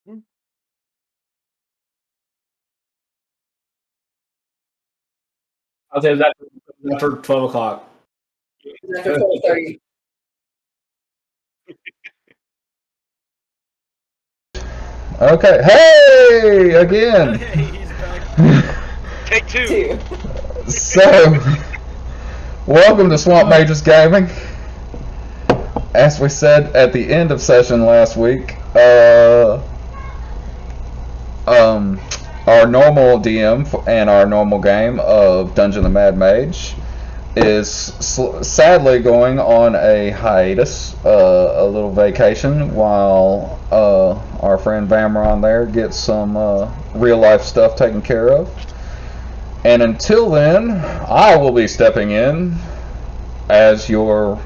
Mm. I'll say that after 12 o'clock. After 12:30. Okay. Hey, again. Hey, he's back. Take two. So, welcome to Swamp Mages Gaming. As we said at the end of session last week, our normal DM and our normal game of Dungeon the Mad Mage is sadly going on a hiatus, a little vacation, while our friend Vamron there gets some real life stuff taken care of. And until then, I will be stepping in as your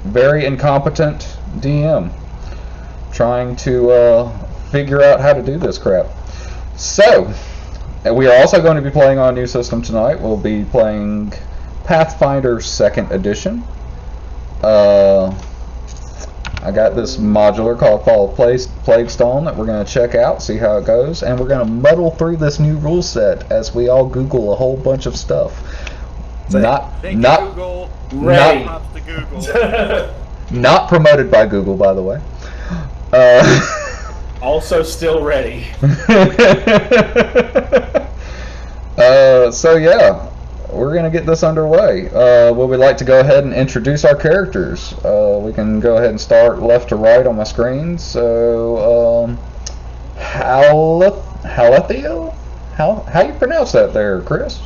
very incompetent DM, trying to figure out how to do this crap. So, we are also going to be playing on a new system tonight. We'll be playing Pathfinder 2nd Edition. I got this modular called Fall of Plaguestone that we're going to check out, see how it goes, and we're going to muddle through this new rule set as we all Google a whole bunch of stuff. Google. Not promoted by Google, by the way. Also still ready. So yeah, we're gonna get this underway. Would we like to go ahead and introduce our characters? We can go ahead and start left to right on my screen. So, Halethiel? How you pronounce that there, Chris?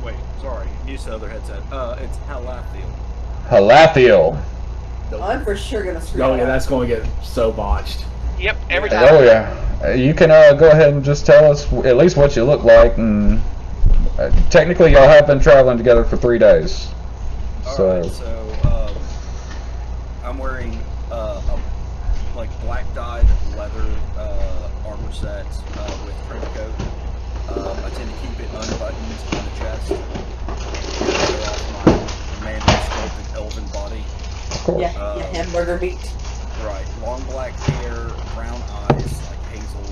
Wait, sorry. Use the other headset. It's Halathiel. Halathiel. I'm for sure gonna screw Oh that yeah, up. that's going to get so botched. Yep, every time. Oh yeah. You can go ahead and just tell us at least what you look like, and technically y'all have been traveling together for 3 days. Alright, so I'm wearing like black dyed leather armor set with print coat. I tend to keep it unbuttoned on the chest. Show off my manly sculpted elven body. Of course. Yeah, hamburger meat. Right, long black hair, brown eyes, like hazel.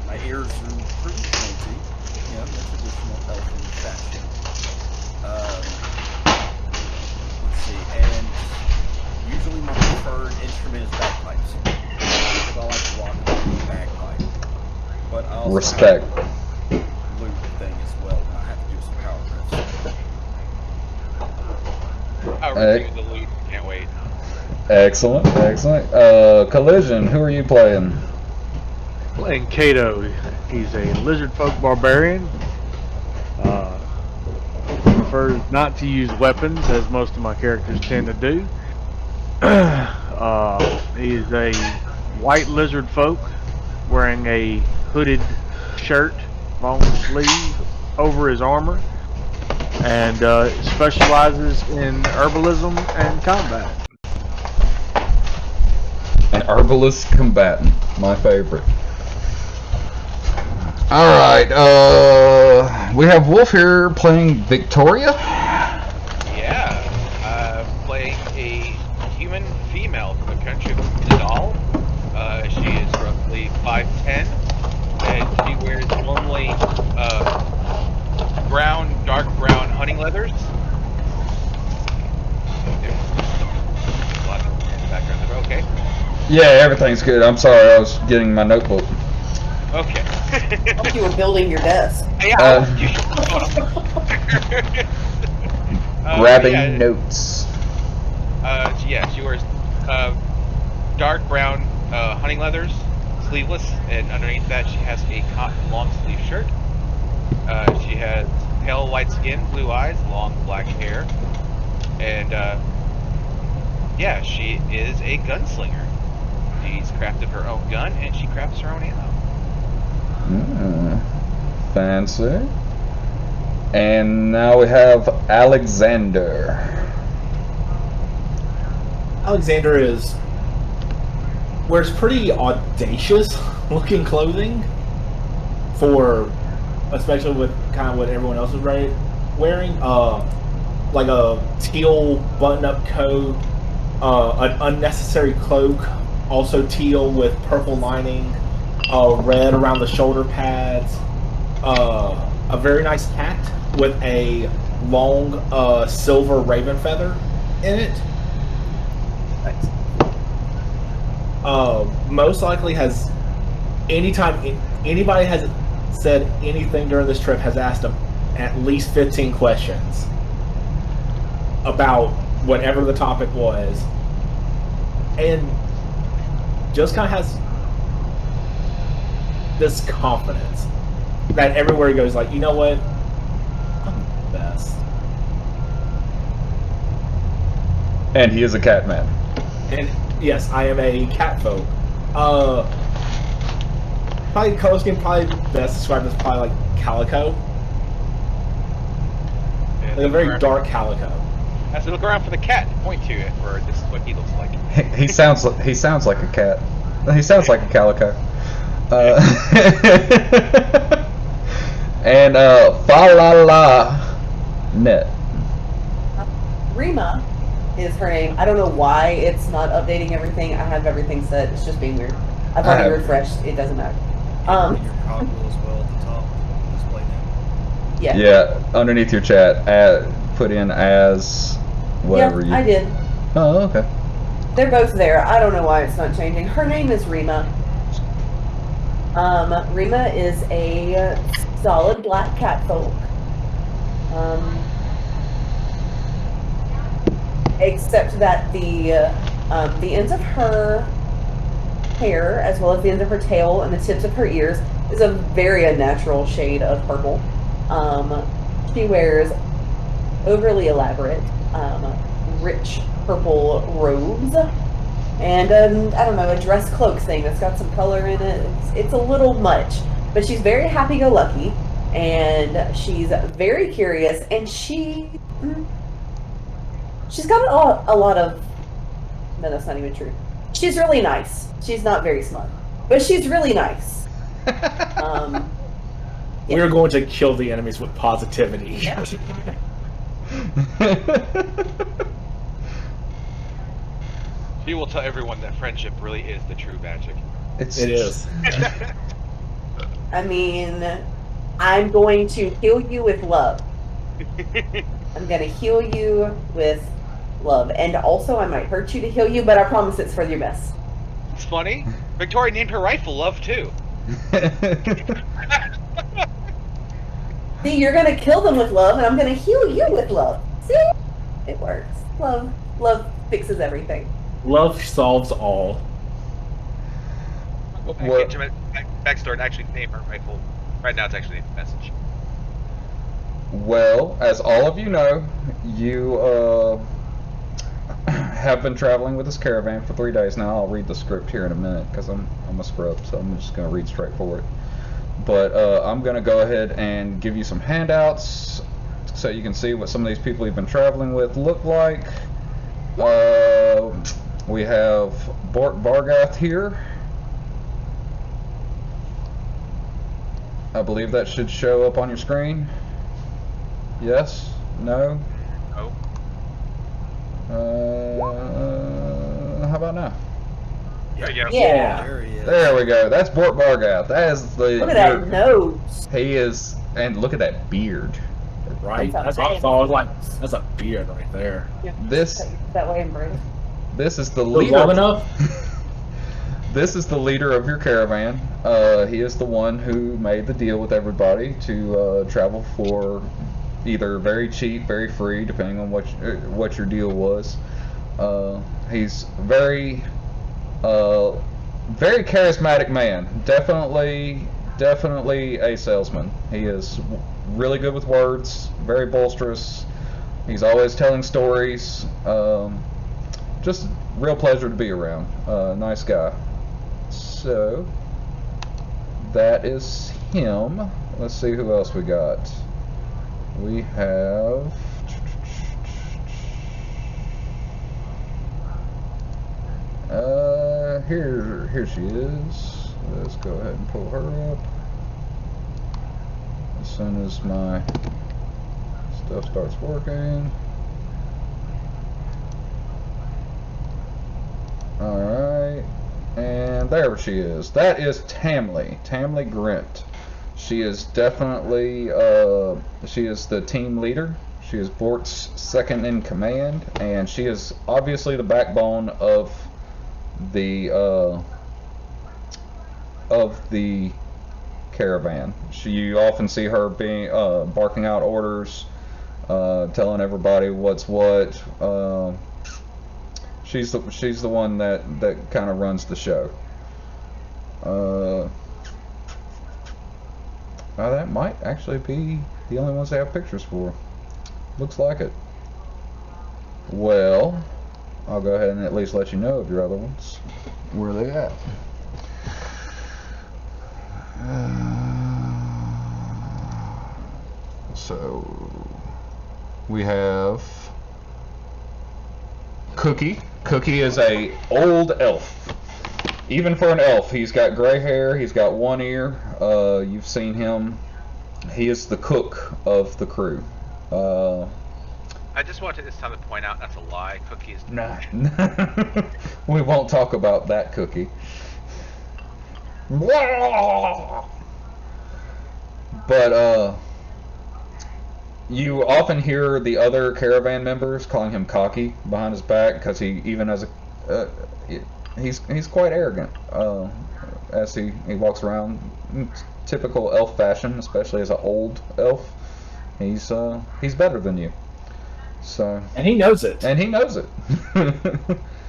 My ears are pretty pointy, you know, the traditional elfin fashion. Let's see, and usually my preferred instrument is bagpipes. Because I like to rock a bagpipe. But I also Respect. have a loop thing as well, and I have to do some power riffs. I'll review the loot. Can't wait. Excellent. Collision, who are you playing? Playing Kato. He's a lizard folk barbarian. Prefers not to use weapons, as most of my characters tend to do. He's a white lizard folk wearing a hooded shirt, long sleeve over his armor, and specializes in herbalism and combat. An herbalist combatant, my favorite. Alright, we have Wolf here playing Victoria. Yeah, playing a human female from the country of Nadal. She is roughly 5'10", and she wears normally dark brown hunting leathers. There's lots of in the background there. Okay. Yeah, everything's good. I'm sorry, I was getting my notebook. Okay. I thought you were building your desk. Yeah. Grabbing notes. She wears dark brown hunting leathers, sleeveless, and underneath that she has a cotton long sleeve shirt. She has pale white skin, blue eyes, long black hair, and yeah, she is a gunslinger. She's crafted her own gun, and she crafts her own ammo. Fancy. And now we have Alexander. Alexander wears pretty audacious looking clothing especially with kind of what everyone else is wearing. like a teal button-up coat, an unnecessary cloak, also teal with purple lining, red around the shoulder pads, a very nice hat with a long silver raven feather in it. Thanks. Most likely has, anytime anybody has said anything during this trip, has asked them at least 15 questions about whatever the topic was, and just kind of has this confidence that everywhere he goes, like, you know what, I'm the best. And he is a cat man. And yes, I am a cat folk. Probably color scheme, probably best described as probably like calico, Yeah, like a very dark calico. As we look around for the cat, point to it, where this is what he looks like. He sounds like a cat. He sounds like a calico. And fa la la net. Rima is her name. I don't know why it's not updating everything. I have everything set. It's just being weird. I've already refreshed. It doesn't matter. Your cogwheel as well at the top. Display name. Yeah. Yeah, underneath your chat, put in as whatever Yeah, I did. Oh, okay. They're both there. I don't know why it's not changing. Her name is Rima. Rima is a solid black cat folk. Except that the ends of her hair, as well as the ends of her tail and the tips of her ears, is a very unnatural shade of purple. She wears overly elaborate, rich purple robes, and I don't know, a dress cloak thing that's got some color in it. It's a little much, but she's very happy-go-lucky, and she's very curious, and she's got a lot of. No, that's not even true. She's really nice. She's not very smart, but she's really nice. We are going to kill the enemies with positivity. Yeah. She will tell everyone that friendship really is the true magic. It is. I mean, I'm going to heal you with love. I'm going to heal you with love. And also, I might hurt you to heal you, but I promise it's for your best. It's funny. Victoria named her rifle Love too. See, you're going to kill them with love, and I'm going to heal you with love. See? It works. Love fixes everything. Love solves all. Go back What? into my backstory and actually name her rifle. Right now, it's actually a message. Well, as all of you know, you have been traveling with this caravan for 3 days now. I'll read the script here in a minute because I'm a scrub, so I'm just going to read straight forward. But I'm going to go ahead and give you some handouts so you can see what some of these people you've been traveling with look like. We have Bort Bargath here. I believe that should show up on your screen. Yes? No? Oh. How about now? There you go. Yeah. There he is. There we go. That's Bort Bargath. That is the. Look at that nose. He is, and look at that beard. Right? That's That's what I thought. I was like, that's a beard right there. This That way, Brady. this is the Was leader. long enough? This is the leader of your caravan. He is the one who made the deal with everybody to travel for either very cheap, very free, depending on what your deal was. He's very charismatic man. Definitely a salesman. He is really good with words, very boisterous. He's always telling stories. Just real pleasure to be around. Nice guy. So that is him. Let's see who else we got. We have here she is. Let's go ahead and pull her up as soon as my stuff starts working. Alright. And there she is. That is Tamley. Tamley Grint. She is definitely, she is the team leader. She is Bort's second in command, and she is obviously the backbone of the caravan. You often see her being barking out orders, telling everybody what's what. She's the one that kind of runs the show. That might actually be the only ones they have pictures for. Looks like it. Well, I'll go ahead and at least let you know of your other ones. Where are they at? So we have Cookie. Cookie is a old elf. Even for an elf, he's got gray hair, he's got one ear. You've seen him. He is the cook of the crew. I just wanted this time to point out that's a lie. Cookie is Nah. We won't talk about that Cookie. But you often hear the other caravan members calling him cocky behind his back because he even as a he's quite arrogant as he walks around. Typical elf fashion, especially as an old elf. He's better than you. So And he knows it. and he knows it.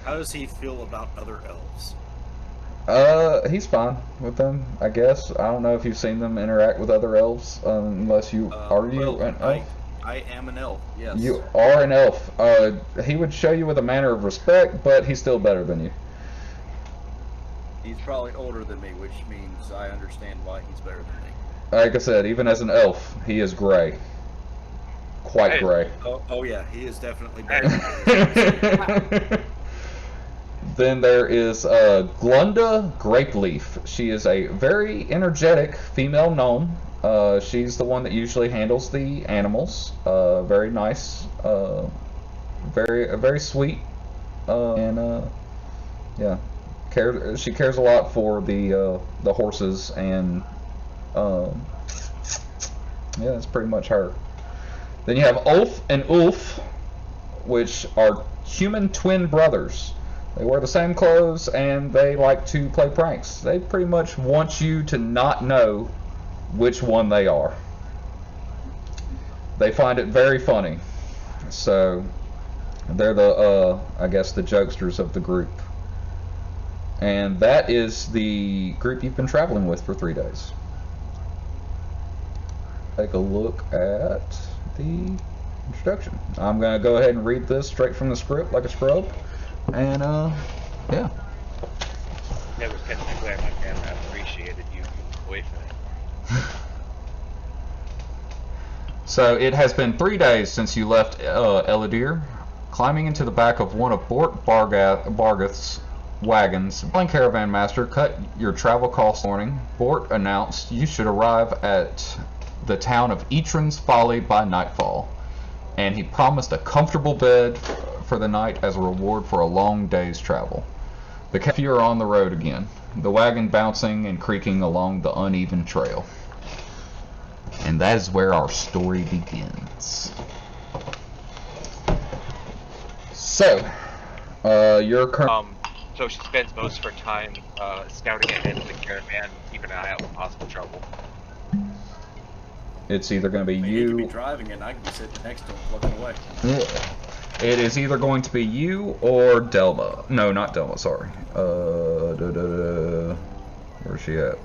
How does he feel about other elves? He's fine with them, I guess. I don't know if you've seen them interact with other elves, unless you are you Well, an elf? I am an elf. Yes. You are an elf. He would show you with a manner of respect, but he's still better than you. He's probably older than me, which means I understand why he's better than me. Like I said, even as an elf, he is gray. Quite Hey. gray. Oh yeah, he is definitely better than me. Then there is Glunda Grapeleaf. She is a very energetic female gnome. She's the one that usually handles the animals. Very nice. Very sweet. And yeah, she cares a lot for the horses, and yeah, that's pretty much her. Then you have Ulf and Ulf, which are human twin brothers. They wear the same clothes and they like to play pranks. They pretty much want you to not know which one they are. They find it very funny. So they're the I guess the jokesters of the group. And that is the group you've been traveling with for 3 days. Take a look at the introduction. I'm gonna go ahead and read this straight from the script like a scrub. And yeah. That was kind of glad my camera appreciated you away from it. So it has been 3 days since you left Eladir. Climbing into the back of one of Bort Bargath's wagons, the caravan master cut your travel costs morning. Bort announced you should arrive at the town of Etran's Folly by nightfall, and he promised a comfortable bed for the night as a reward for a long day's travel. The cafe are on the road again, the wagon bouncing and creaking along the uneven trail. And that is where our story begins. So, your current... So she spends most of her time scouting ahead of the caravan, keeping an eye out for possible trouble. It's either going to be He could be you... driving and I can be sitting next to him looking away. It is either going to be you or Delma. No, not Delma, sorry. Where's she at?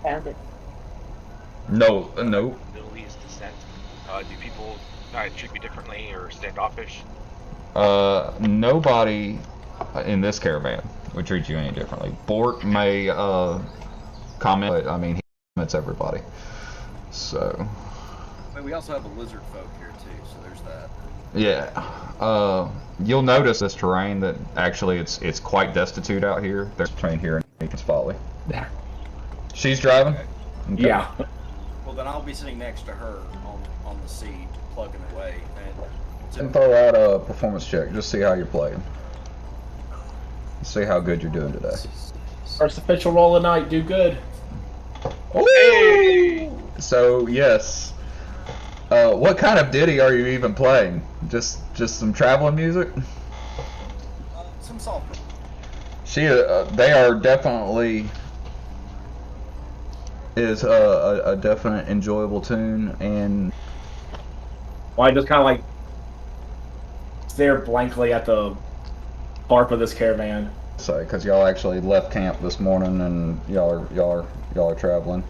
Found it. No. Middle East descent. Do people treat me differently or standoffish? Nobody in this caravan would treat you any differently. Bort may comment, but I mean, he comments everybody. So. But we also have a lizard folk here too, so there's that. Yeah. You'll notice this terrain that actually it's quite destitute out here. There's a train here in Etran's Folly. Yeah. She's driving? Okay. Yeah. Well, then I'll be sitting next to her on the seat, plugging away, And throw out a performance check. Just see how you're playing. See how good you're doing today. First official roll of the night. Do good. Hey! So yes. What kind of ditty are you even playing? Just some traveling music? some soft. They are definitely is a definite enjoyable tune, and Well, I just kind of like stare blankly at the bark of this caravan. say because y'all actually left camp this morning and y'all are traveling.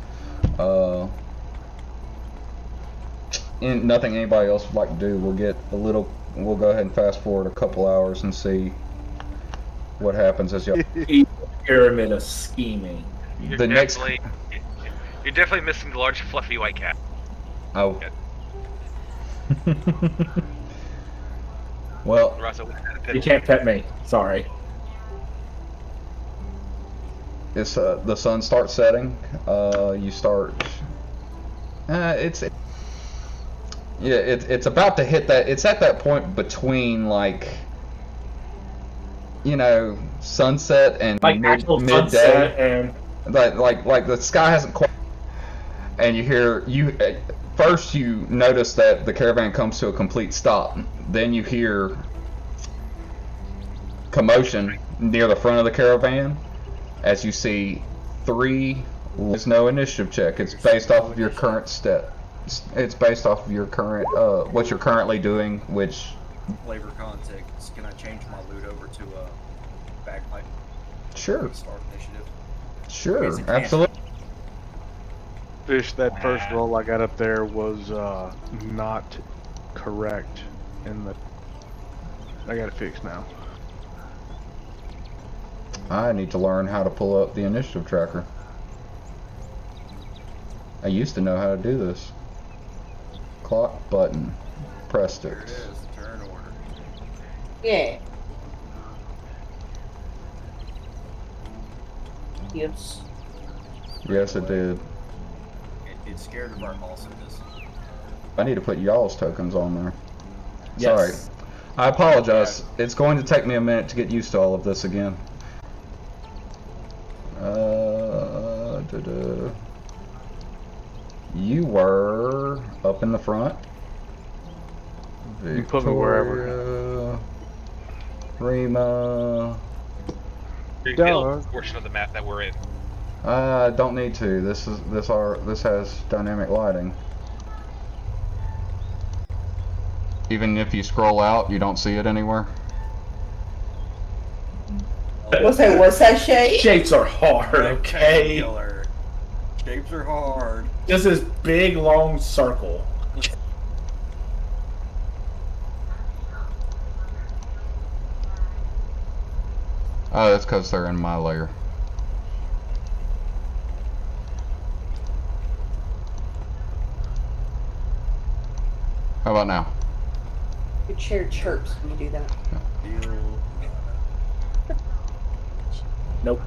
And nothing anybody else would like to do. We'll go ahead and fast forward a couple hours and see what happens as y'all. Pyramid of scheming. You're The next- definitely missing the large fluffy white cat. Oh. Well, Russell, You can't pet me. Sorry. it's the sun starts setting. You start. It's about to hit that. It's at that point between sunset and Like actual midday. sunset and Like the sky hasn't quite. And first you notice that the caravan comes to a complete stop. Then you hear commotion near the front of the caravan as you see three. There's no initiative check. It's based off of your current step. It's based off of your current what you're currently doing, which Flavor context. Can I change my loot over to a bagpipe? sure, Start initiative. sure, Yes, it can. absolutely. Fish, that first roll I got up there was not correct I got it fixed now. I need to learn how to pull up the initiative tracker. I used to know how to do this. Clock button. Pressed There it. it is. Turn order. Yeah. Yes. Yes, it did. It's scared of our awesomeness. I need to put y'all's tokens on there. yes. Sorry. I apologize. It's going to take me a minute to get used to all of this again. You were up in the front. You can put me wherever. Rima. The Duh. middle portion of the map that we're in. Don't need to. This has dynamic lighting. Even if you scroll out, you don't see it anywhere. What's that shade? Shapes are hard, okay? Killer. Shapes are hard. Just this big long circle. Oh, that's because they're in my layer. How about now? Your chair chirps when you do that. Feel. Nope.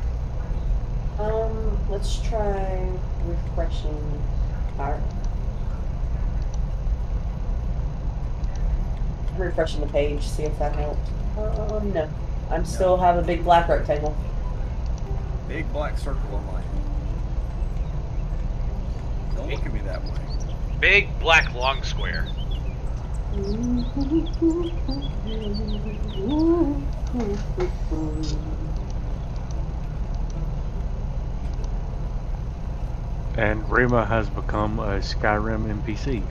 Let's try refreshing our. Refreshing the page, see if that helps. No. I still have a big black rectangle. Big black circle on mine. Don't look at me that way. Big black long square. And Rima has become a Skyrim NPC.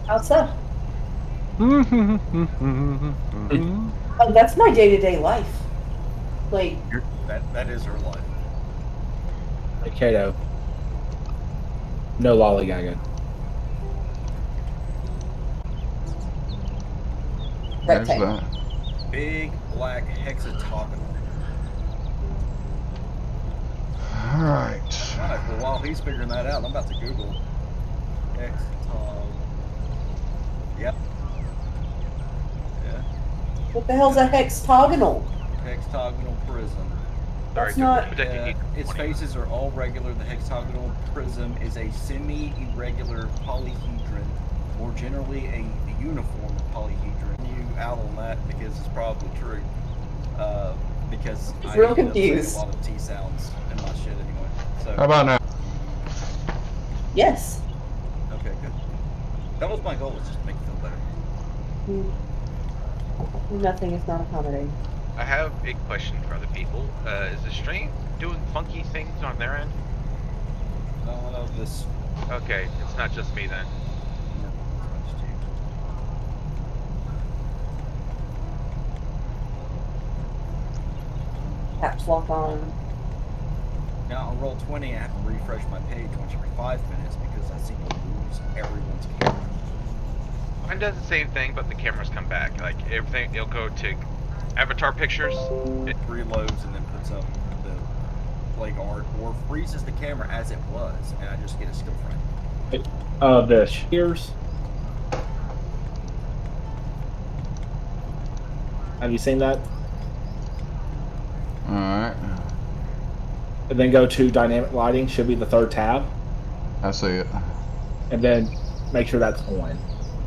Outside. Oh, that's my day-to-day life. Like, That is her life. Hey, Kato. No lollygagging. There's rectangle. that. Big black hexagonal. Alright. Alright, well while he's figuring that out, I'm about to Google hexagon. Yep. Yeah. What the hell's a hexagonal? Hexagonal prism. Sorry, That's not- protecting Its phases are all regular. The hexagonal prism is a semi-irregular polyhedron, or generally a uniform polyhedron. You out on that because it's probably true. Because He's I real end up saying confused. a lot of T sounds in my shit anyway. So How about now? Yes. okay, good. That was my goal, was just to make you feel better. Nothing is not accommodating. I have a question for other people. Is the stream doing funky things on their end? This. Okay, it's not just me then. Caps lock on. Now on Roll20, I have to refresh my page once every 5 minutes because I seem to lose everyone's camera. Mine does the same thing, but the cameras come back. Like everything, it'll go to avatar pictures. It reloads and then puts up the leg art or freezes the camera as it was, and I just get a still frame. The shears. Have you seen that? Alright. And then go to dynamic lighting, should be the third tab, I see it. and then make sure that's on.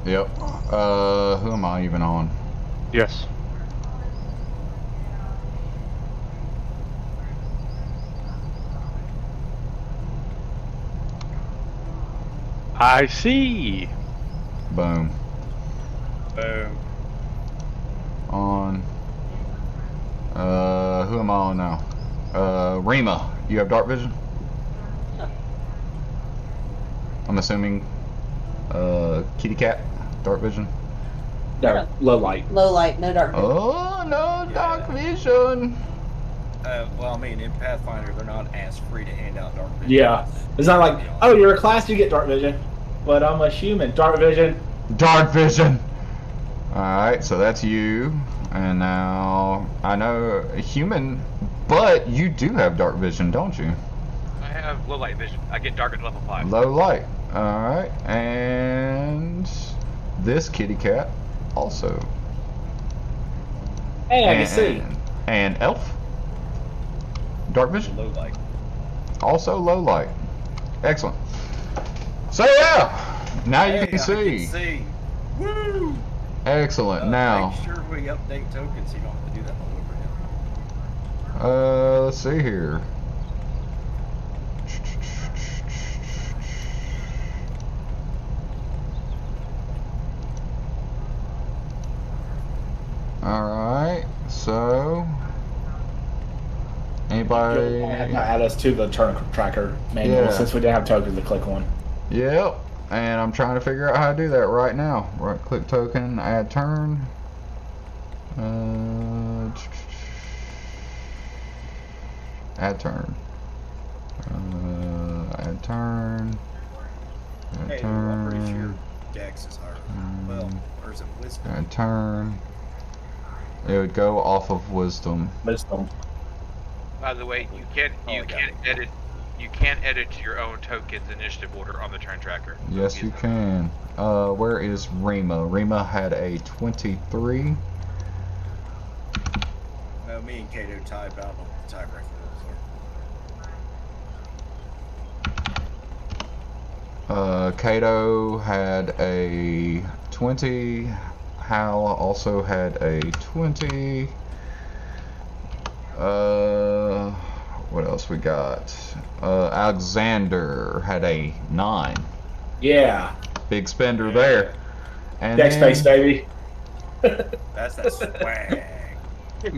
Yep. Who am I even on? Yes. I see. Boom. Boom. On. Who am I on now? Rima, you have dark vision? I'm assuming, kitty cat, dark vision? No, low light. Low light, no dark. Oh, no dark vision. Well, I mean, in Pathfinder, they're not as free to hand out dark vision. Yeah. It's not like, oh, you're a class, you get dark vision. But I'm a human. Dark vision. Dark vision. Alright, so that's you. And now, I know a human, but you do have dark vision, don't you? I have low light vision. I get dark at level 5. Low light. Alright, and this kitty cat also. Hey, I can see. And elf. Dark vision. Low light. Also low light. Excellent. So yeah, now you Hey, can I see. can see. Woo! Excellent. Now, Make sure we update tokens so you don't have to do that all over again. let's see here. Alright, so anybody? You'll have to add us to the turn tracker manual Yeah. since we didn't have tokens to click on. Yep, and I'm trying to figure out how to do that right now. Right click token, add turn. Add turn. Add turn. Add Hey, I'm pretty sure turn. Dex is higher. Well, or is it Wisdom? Add turn. It would go off of wisdom. Wisdom. By the way, you I got it. can edit your own tokens initiative order on the turn tracker. So Yes, use you that. can. Where is Rima? Rima had a 23. No, me and Kato tied, but I don't know what the tiebreaker is. Kato had a 20. Hal also had a 20. What else we got? Alexander had a 9. Yeah. Big spender there. And Dex then- space, baby. That's that swag.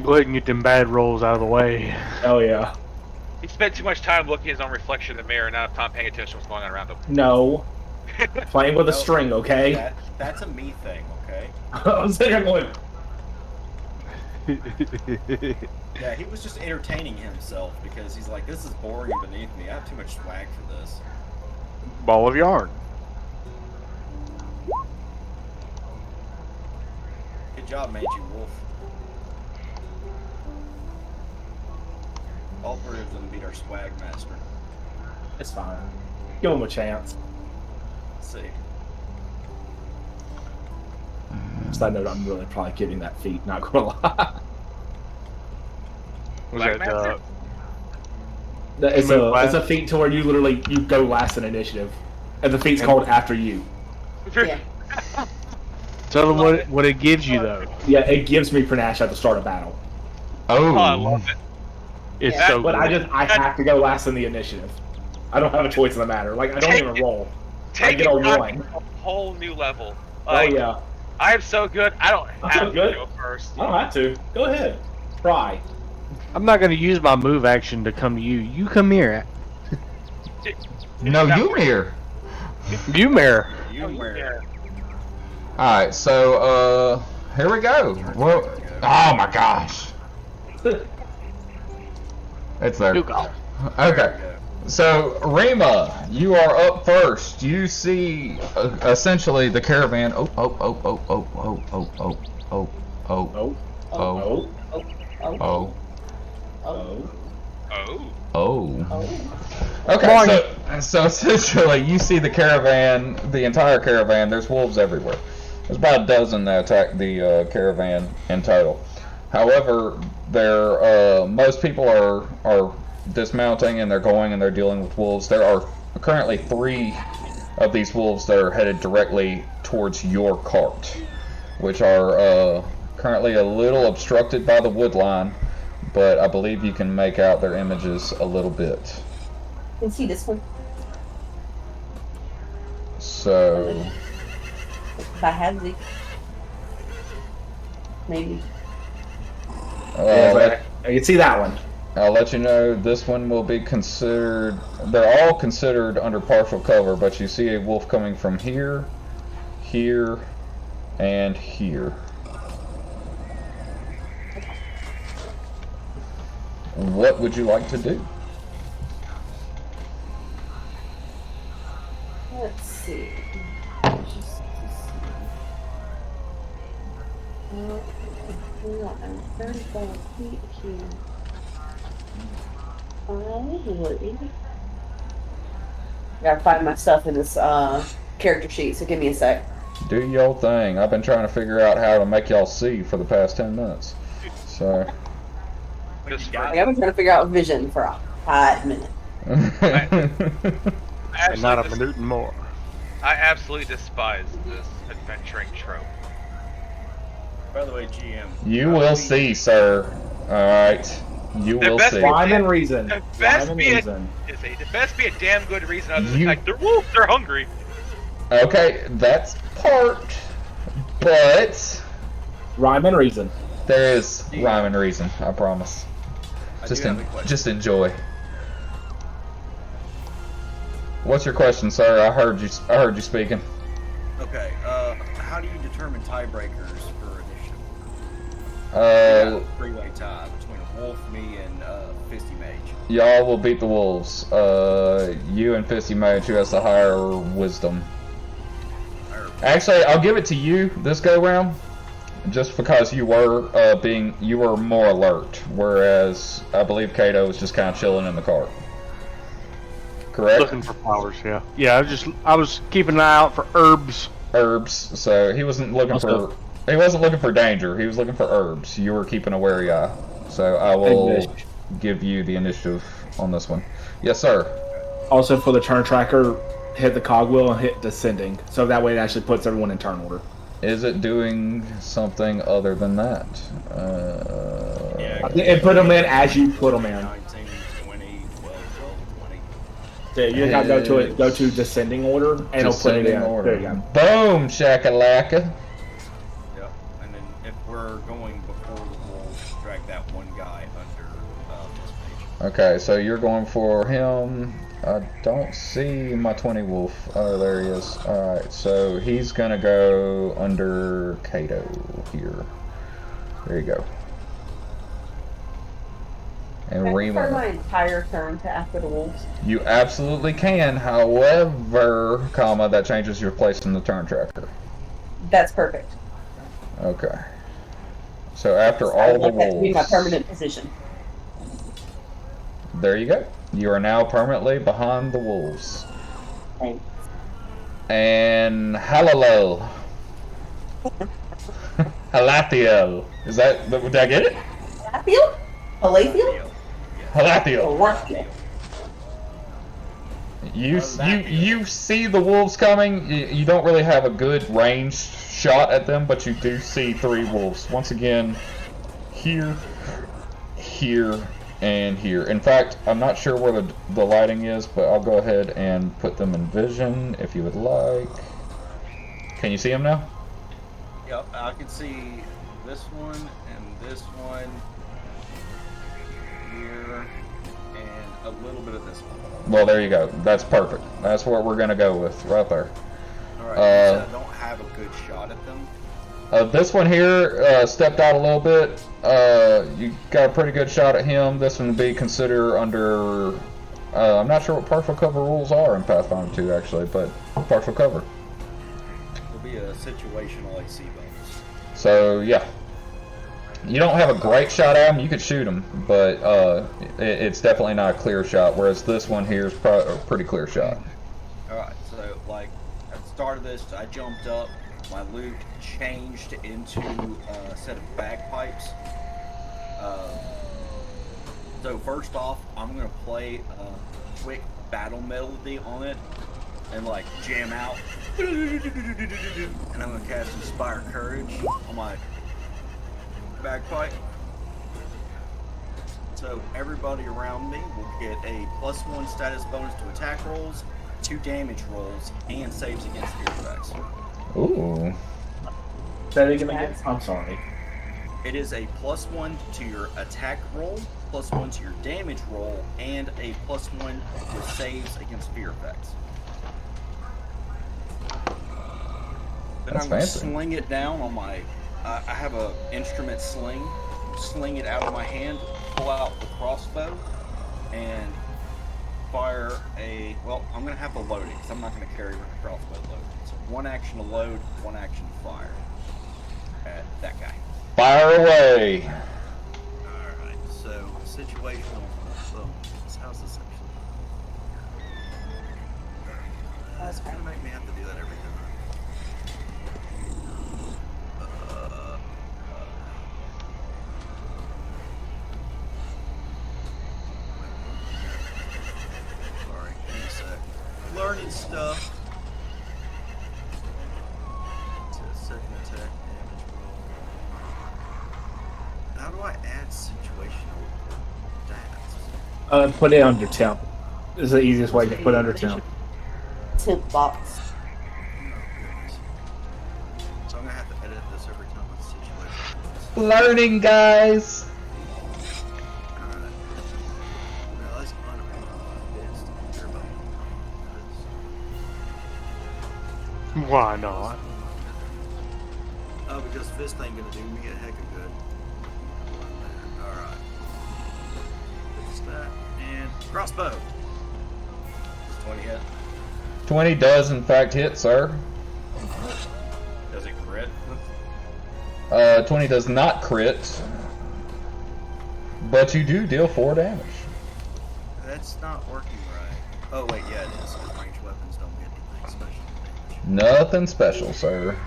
Go ahead and get them bad rolls out of the way. Oh, yeah. He spent too much time looking at his own reflection in the mirror and not enough time paying attention to what's going on around him. No. Playing with a No, string, okay? That's a me thing, okay? I was sitting there going, Yeah, he was just entertaining himself because he's like, this is boring and beneath me. I have too much swag for this. Ball of yarn. Good job, Mangy Wolf. All three of them beat our swag master. it's fine. Give him a chance. Let's see. Side note, I'm really probably getting that feat, not gonna lie. Was Black that Master? It's Move a last. feat to where you literally you go last in initiative, and the feat's called After You. Yeah. Tell them what it gives you though. Yeah, it gives me panache at the start of battle, Oh, I Oh, love it. It's Yeah. so but good. I have to go last in the initiative. I don't have a choice in the matter. Like I don't even roll. I get a it on one. a whole new level. Oh Like, yeah, I am so good. I don't I'm have so to good. go first. I don't have to. Go ahead, try. I'm not going to use my move action to come to you. You come here. no, you here. You mirror. You wear. Yeah. Alright, so, here we go. Well, oh my gosh. It's there. You go. Okay. So, Rima, you are up first. You see, essentially, the caravan. Oh. Oh, Oh. Oh. Oh. Oh. Oh. Okay, so essentially, you see the caravan, the entire caravan. There's wolves everywhere. There's about a dozen that attack the caravan in total. However, most people are dismounting and they're going and they're dealing with wolves. There are currently 3 of these wolves that are headed directly towards your cart, which are currently a little obstructed by the wood line, but I believe you can make out their images a little bit. Can see this one. So, If I had the. Maybe. yeah, I can see that one. I'll let you know this one will be considered, they're all considered under partial cover, but you see a wolf coming from here, here, and here. What would you like to do? Let's see. I'm 35 feet here. Gotta find my stuff in this character sheet, so give me a sec. Do your thing. I've been trying to figure out how to make y'all see for the past 10 minutes. So. Just Like, I've been trying to figure out vision for a hot minute. And not a minute and more. I absolutely despise this adventuring trope. By the way, GM. You will see, sir. Alright. You The will best see. Rhyme and reason. The best Rhyme and be a, reason. the best be a damn good reason other than You- like they're wolves, they're hungry. Okay, that's part, but Rhyme and reason. there is rhyme and reason. I promise. I Just do have a question. just enjoy. What's your question, sir? I heard you speaking. Okay. How do you determine tiebreakers for initiative? Uh, Three-way tie between a wolf, me, and Fisty Mage. y'all will beat the wolves. You and Fisty Mage, who has the higher wisdom. Actually, I'll give it to you this go round, just because you were more alert, whereas I believe Kato was just kind of chilling in the cart. Correct? Looking for flowers, yeah. Yeah, I was keeping an eye out for herbs. Herbs. So he wasn't looking Also- for danger. He was looking for herbs. You were keeping a wary eye. So I will Initiative. give you the initiative on this one. Yes, sir. Also for the turn tracker, hit the cogwheel and hit descending, so that way it actually puts everyone in turn order. Is it doing something other than that? Yeah. And put them in as you put them in. 19, 20, 12, 20. So you gotta go to descending order, and it'll put it Descending in. order. There you go. Boom, shakalaka. Yep. And then if we're going before the wolves, drag that one guy under this page. Okay, so you're going for him. I don't see my 20 wolf. Oh, there he is. Alright, so he's gonna go under Kato here. There you go. And Can I defer my Rima. entire turn to after the wolves? You absolutely can, however, comma, that changes your place in the turn tracker. That's perfect. Okay. So after I all would the like that to be my wolves. permanent position. There you go. You are now permanently behind the wolves. Thanks. And Halalo. Halathiel. Did I get it? Palathiel? Palathiel? Halathiel. Palathiel. You see the wolves coming. You don't really have a good ranged shot at them, but you do see 3 wolves. Once again, here, here, and here. In fact, I'm not sure where the lighting is, but I'll go ahead and put them in vision if you would like. Can you see them now? Yep, I can see this one and this one here and a little bit of this one. Well, there you go. That's perfect. That's what we're gonna go with right there. Alright, so I don't have a good shot at them. This one here stepped out a little bit. You got a pretty good shot at him. This one would be considered under. I'm not sure what partial cover rules are in Pathfinder 2 actually, but partial cover. It'll be a situational AC bonus. So yeah, you don't have a great shot at him. You could shoot him, but it's definitely not a clear shot. Whereas this one here is a pretty clear shot. Alright, so like at the start of this, I jumped up. My loot changed into a set of bagpipes. So first off, I'm gonna play a quick battle melody on it and like jam out, and I'm gonna cast Inspire Courage on my bagpipe. So everybody around me will get a +1 status bonus to attack rolls, 2 damage rolls, and saves against fear effects. Ooh. Say that again. I'm sorry. It is a +1 to your attack roll, +1 to your damage roll, and a +1 with saves against fear effects. Then That's I'm going to fancy. sling it down on my. I have a instrument sling it out of my hand, pull out the crossbow, and fire a. Well, I'm going to have to load it because I'm not going to carry the crossbow loaded. So 1 action to load, 1 action to fire at that guy. Fire away. Alright, so situational. So, how's this actually? It's gonna make me have to do that every time. Sorry, give me a sec. Learning stuff. It's a second attack damage roll. How do I add situational stats? Put it under temp. This is the easiest way to put under temp. Temp box. Oh goodness. So I'm gonna have to edit this every time with situational. Learning, guys. Alright. Now let's unlock this. Everybody. Why not? Oh, because fist ain't gonna do me a heck of good. Alright. Fix that. And crossbow. Does 20 hit? 20 does in fact hit, sir. Does it crit? 20 does not crit, but you do deal 4 damage. That's not working right. Oh wait, yeah it is. Because ranged weapons don't get anything special damage. Nothing special, sir.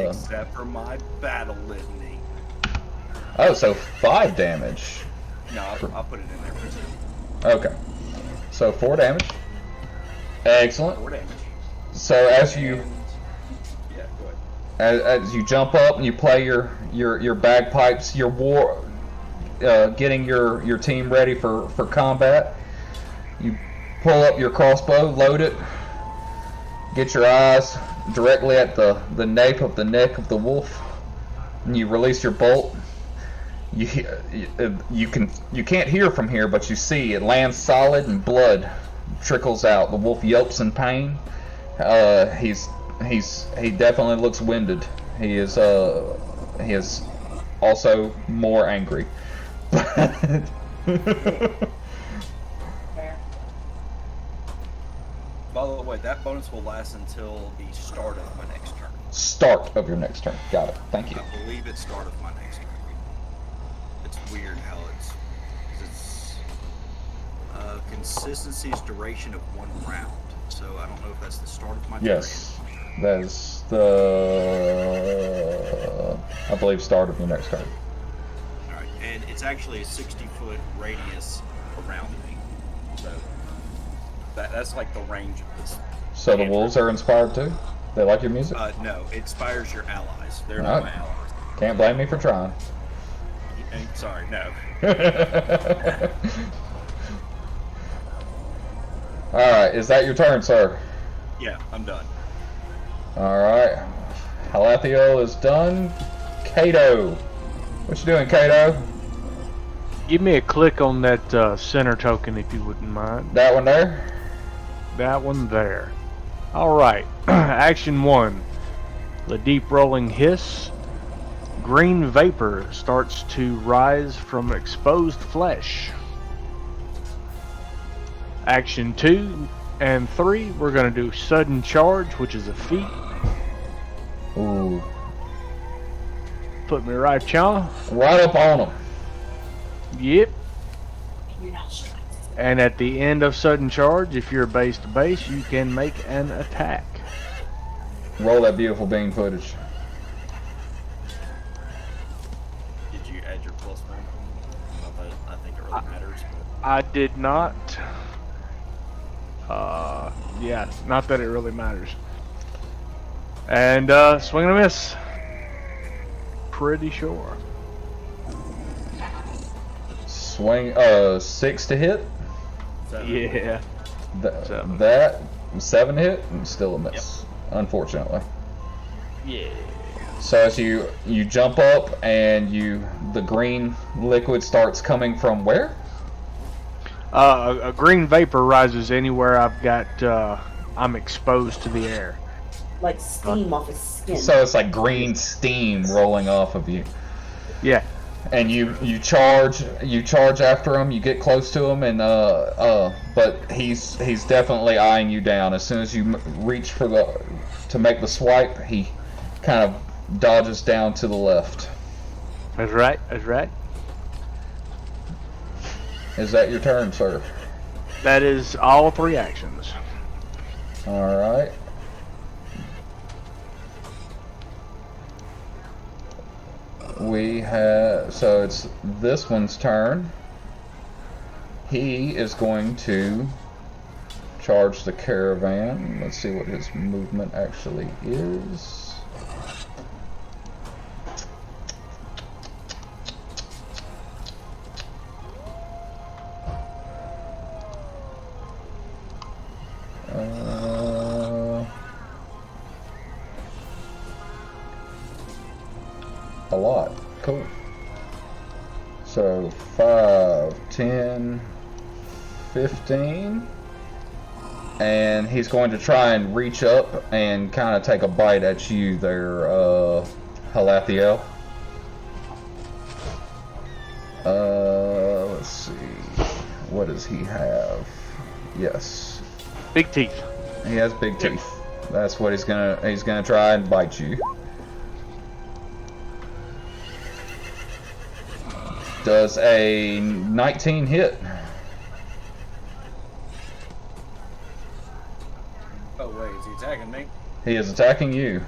Except for my battle litany. Oh, so 5 damage. No, I'll put it in there for 2. Okay. So 4 damage. Excellent. 4 damage. So as you And, yeah, go ahead. as you jump up and you play your bagpipes, your war, getting your team ready for combat. You pull up your crossbow, load it, get your eyes directly at the nape of the neck of the wolf, and you release your bolt. You can't hear from here, but you see it lands solid and blood trickles out. The wolf yelps in pain. He definitely looks winded. He is also more angry. By the way, that bonus will last until the start of my next turn. Start of your next turn. Got it. Thank you. I believe it's start of my next turn. It's weird how it's consistency's duration of 1 round. So I don't know if that's the start of my turn. Yes, that is the I believe start of your next turn. Alright, and it's actually a 60-foot radius around me. So That's like the range of this. So the wolves are inspired too? They like your music? No, it inspires your allies. They're Alright. not my allies. Can't blame me for trying. Sorry, no. Alright, is that your turn, sir? Yeah, I'm done. Alright. Halathiel is done. Kato. What you doing, Kato? Give me a click on that center token if you wouldn't mind. That one there? That one there. Alright. Action 1. The deep rolling hiss. Green vapor starts to rise from exposed flesh. Action 2 and 3, we're going to do sudden charge, which is a feat. Ooh. Put me right, Chaw. Right up on them. Yep. And at the end of sudden charge, if you're base to base, you can make an attack. Roll that beautiful bean footage. Did you add your +1? Not that I think it really matters. But... I did not. Yeah, not that it really matters. And swing and a miss. Pretty sure. Swing, 6 to hit. Yeah. Th that 7 hit and still a miss, unfortunately. Yeah. So as you jump up and the green liquid starts coming from where? A green vapor rises anywhere I've got. I'm exposed to the air. Like steam off his skin. So it's like green steam rolling off of you. Yeah. And you charge after him. You get close to him, and but he's definitely eyeing you down. As soon as you reach to make the swipe, he kind of dodges down to the left. That's right. That's right. Is that your turn, sir? That is all 3 actions. All right. We have, so it's this one's turn. He is going to charge the caravan. Let's see what his movement actually is. A lot. Cool. So 5, 10, 15. And he's going to try and reach up and kind of take a bite at you there, Halathiel. Let's see. What does he have? Yes. Big teeth. He has big teeth. That's what he's gonna try and bite you. Does a 19 hit? Oh wait, is he attacking me? He is attacking you.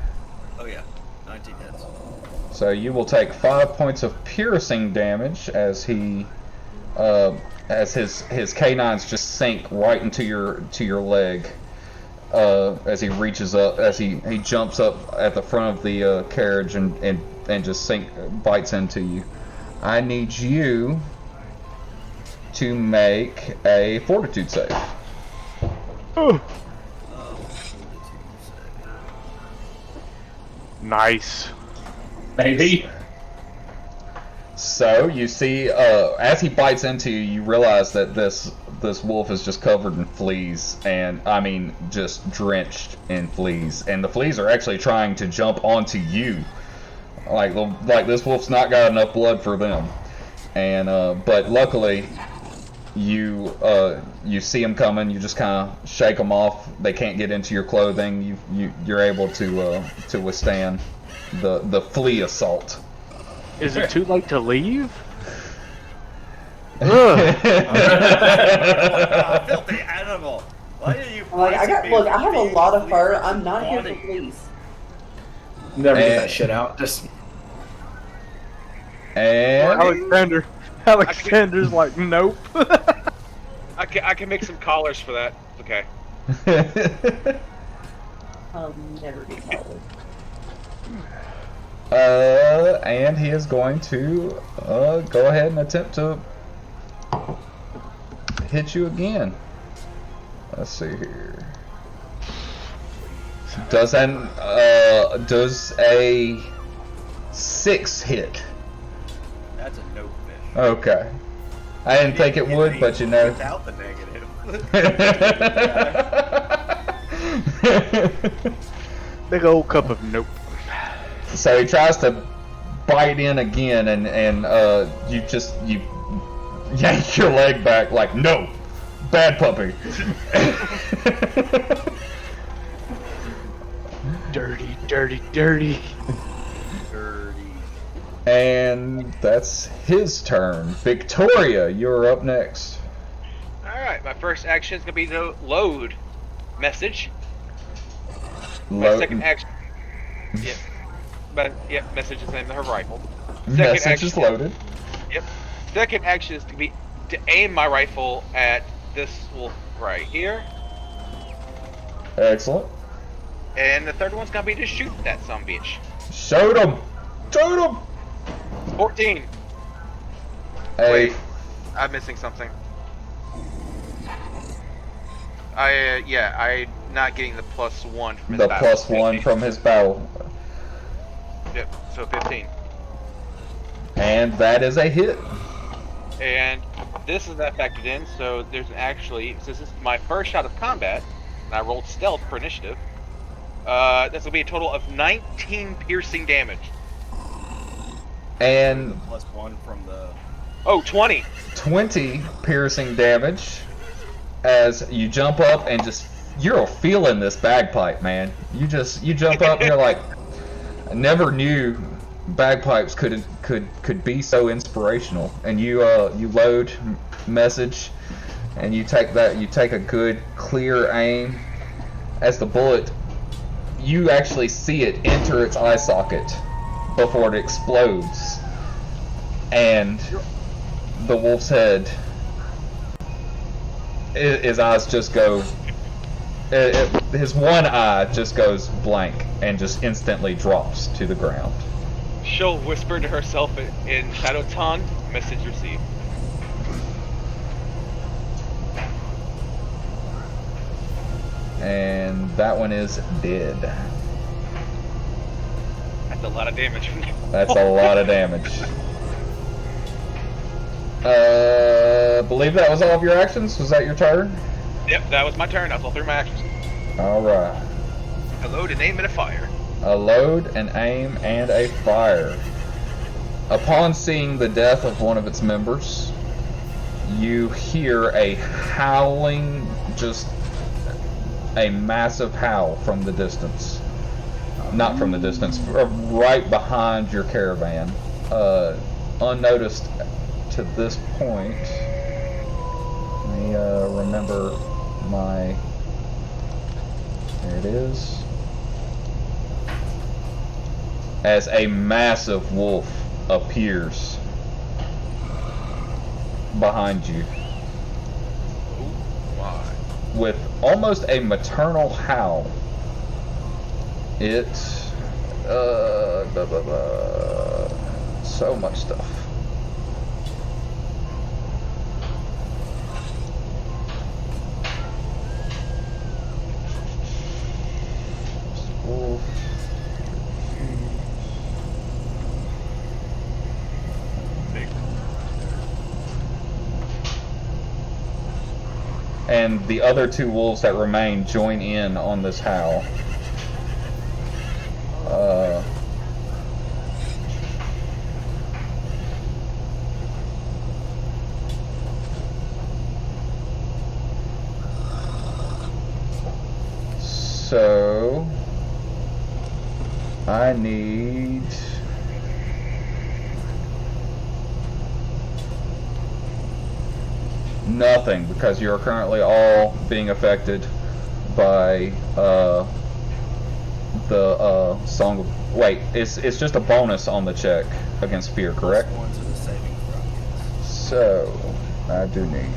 Oh yeah, 19 hits. So you will take 5 points of piercing damage as he, as his canines just sink right into your leg, as he reaches up, as he jumps up at the front of the carriage and just bites into you. I need you to make a fortitude save. Nice. Maybe. So you see, as he bites into you, you realize that this wolf is just covered in fleas, and I mean just drenched in fleas, and the fleas are actually trying to jump onto you. Like this wolf's not got enough blood for them, and but luckily you see them coming. You just kind of shake them off. They can't get into your clothing. You're able to withstand the flea assault. Is it too late to leave? Filthy animal! Why are you? Like, I have a lot of fur. I'm not here for fleas. Never get that shit out. Just. And Alexander's like, nope. I can make some collars for that. Okay. I'll never be followed. And he is going to go ahead and attempt to hit you again. Let's see here. Does a 6 hit? That's a no fish. Okay. I didn't think it would, but you know. Without the negative. Big old cup of nope. So he tries to bite in again, and you yank your leg back like, no, bad puppy. Dirty, dirty, dirty. Dirty. And that's his turn. Victoria, you're up next. Alright, my first action is going to be to load message. My Load- second action. Yep. But, yep, message is the name of her rifle. Message is loaded. Yep. Second action is to be to aim my rifle at this wolf right here. Excellent. And the third one's going to be to shoot that sumbitch. Shoot him! Shoot him! 14. Hey, Wait, I'm missing something. I'm not getting the +1 from his the battle. +1 from his battle. Yep, so 15. And that is a hit. And this is not factored in, so there's since this is my first shot of combat, and I rolled stealth for initiative, this will be a total of 19 piercing damage. And +1 from the. Oh, 20! 20 piercing damage as you jump up and you're feeling this bagpipe, man. You jump up and you're like, I never knew bagpipes could be so inspirational. And you load message, and you take a good clear aim. As the bullet, you actually see it enter its eye socket before it explodes, and the wolf's head, his eyes just go, his one eye just goes blank and just instantly drops to the ground. She'll whisper to herself in Shadow Tongue, message received. And that one is dead. That's a lot of damage. That's a lot of damage. Believe that was all of your actions? Was that your turn? Yep, that was my turn. That's all through my actions. Alright. A load, an aim, and a fire. A load, an aim, and a fire. Upon seeing the death of one of its members, you hear a howling, just a massive howl from the distance. Not from the distance, right behind your caravan. Unnoticed to this point. Let me remember my... There it is. As a massive wolf appears behind you Oh my. with almost a maternal howl. It's so much stuff. Wolf. And the other two wolves that remain join in on this howl. So I need nothing because you're currently all being affected by the song of... Wait, it's just a bonus on the check against fear, correct? +1 to the saving throw. Yes. So I do need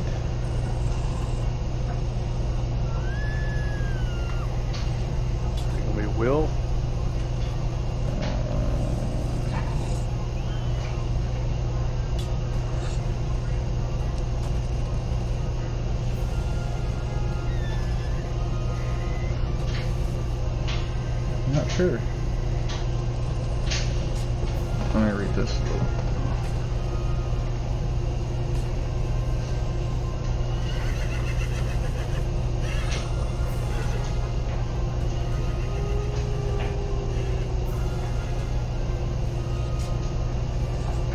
Sure. Let me read this.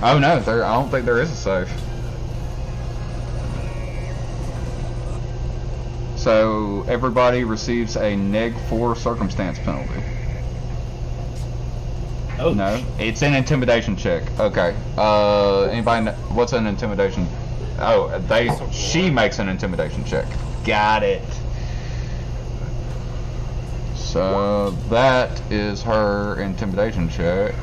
Oh no, I don't think there is a save. So everybody receives a -4 circumstance penalty. Oh No, it's an intimidation check. Okay. Anybody? What's an intimidation? Oh, she makes an intimidation check. Got it. So that is her intimidation check.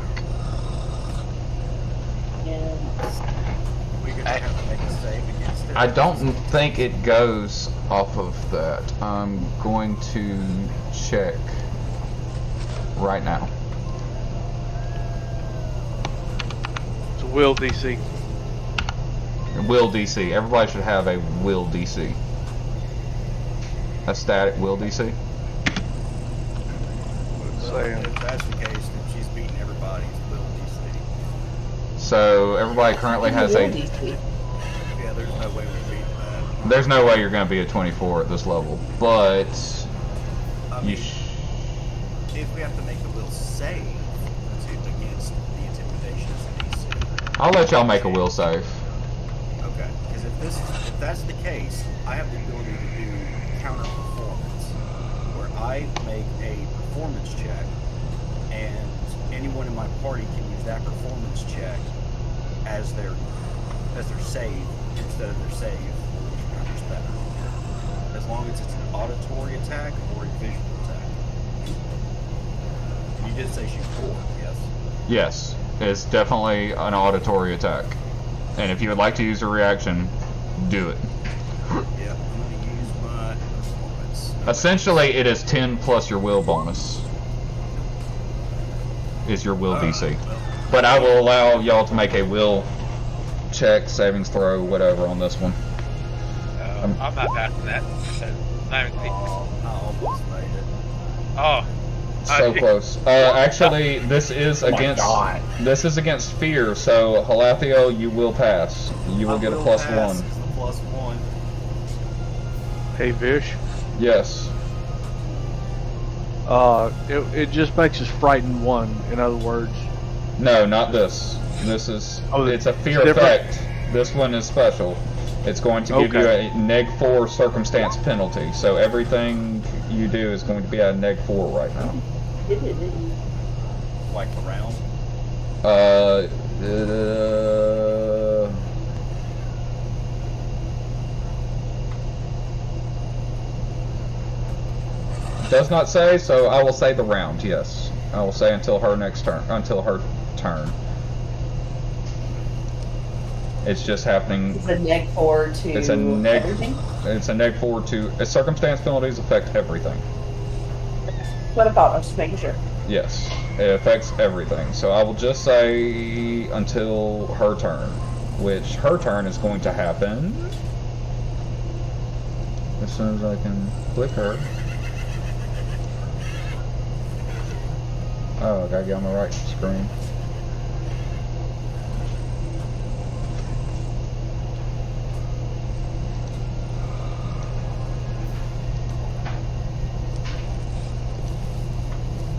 We could have to make a save against it. I don't think it goes off of that. I'm going to check right now. It's a will DC. Will DC. Everybody should have a will DC. A static will DC. If that's the case, then she's beating everybody's will DC. So everybody currently has a. Yeah, there's no way we beat that. There's no way you're going to be a 24 at this level, but I you. mean, if we have to make a will save against the intimidation as a DC. I'll let y'all make a will save. Okay, because if that's the case, I have the ability to do counter performance, where I make a performance check, and anyone in my party can use that performance check as their save instead of their save, which is better. As long as it's an auditory attack or a visual attack. You did say she's 4, yes? Yes, it's definitely an auditory attack. And if you would like to use a reaction, do it. Yeah, I'm going to use my performance. Essentially, it is 10 plus your will bonus. Is your will DC. Well, But I will allow y'all to make a will check, savings throw, whatever on this one. I'm not passing that. Not even I almost made it. Oh. So close. Actually, this is my against God. this is against fear. So Halathio, you will pass. You will get a +1. It's the +1. Hey, Vish. Yes. It just makes us frightened 1. In other words. No, not this. This is Oh, it's a fear it's different? effect. This one is special. It's going to give you a -4 circumstance penalty. So everything you do is going to be at a -4 right now. Like around. Uh, does not say, so I will say the round. Yes, I will say until her next turn. Until her turn. It's just happening. It's a -4 to It's a neg. everything. It's a -4 to circumstance penalties affect everything. What about? I was just making sure. Yes, it affects everything. So I will just say until her turn, which her turn is going to happen as soon as I can click her. Oh, I gotta get on the right screen.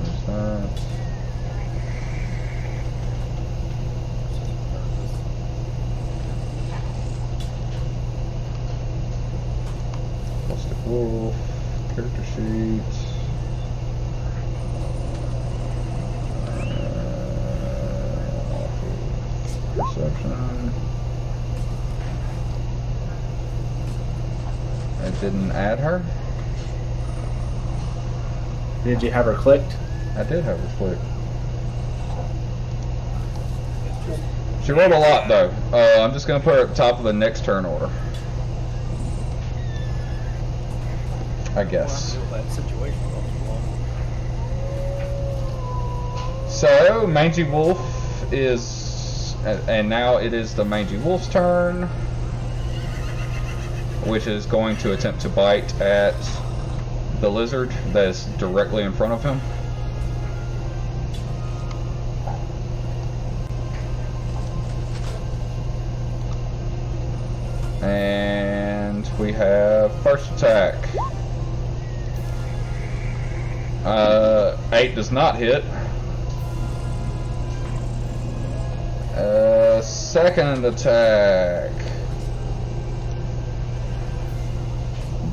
There's that. Plastic Wolf, character sheet. Perception. It didn't add her? Did you have her clicked? I did have her clicked. She rolled a lot though. I'm just gonna put her at the top of the next turn order. I guess. That situation So, Mangy Wolf is, and now it is the Mangy Wolf's turn, which is going to attempt to bite at the lizard that is directly in front of him. we have first attack. 8 does not hit. Second attack.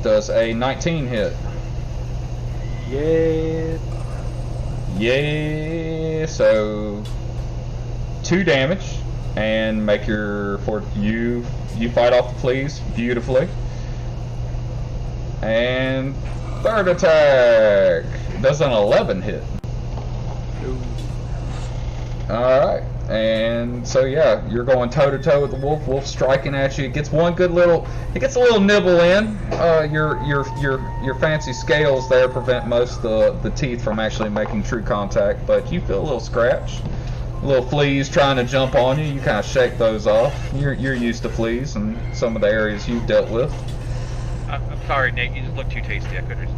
Does a 19 hit? Yeah. Yeah, so 2 damage, and make your you fight off the fleas beautifully. And third attack does an 11 hit. All right, and so yeah, you're going toe to toe with the wolf. Wolf striking at you. It gets one good little. It gets a little nibble in. Your fancy scales there prevent most of the teeth from actually making true contact, but you feel a little scratch. Little fleas trying to jump on you. You kind of shake those off. You're used to fleas in some of the areas you've dealt with. I'm sorry, Nick. You just look too tasty. I couldn't.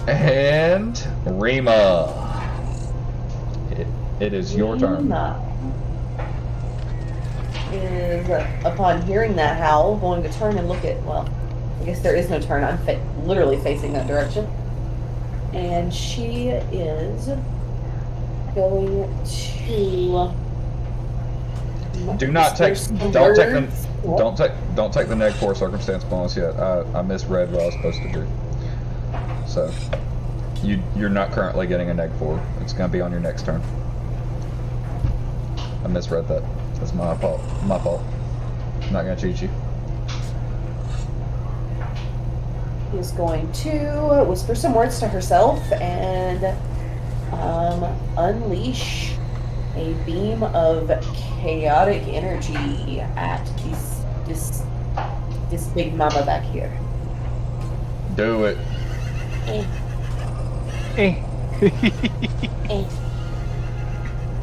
And Rima, it is your turn. Is upon hearing that howl, going to turn and look at. Well, I guess there is no turn. I'm literally facing that direction, and she is going to. Do not take. Don't take the. Don't take the -4 circumstance bonus yet. I misread what I was supposed to do. So, you're not currently getting a -4. It's going to be on your next turn. I misread that. That's my fault. My fault. I'm not going to cheat you. Is going to whisper some words to herself and unleash a beam of chaotic energy at this big mama back here. Do it.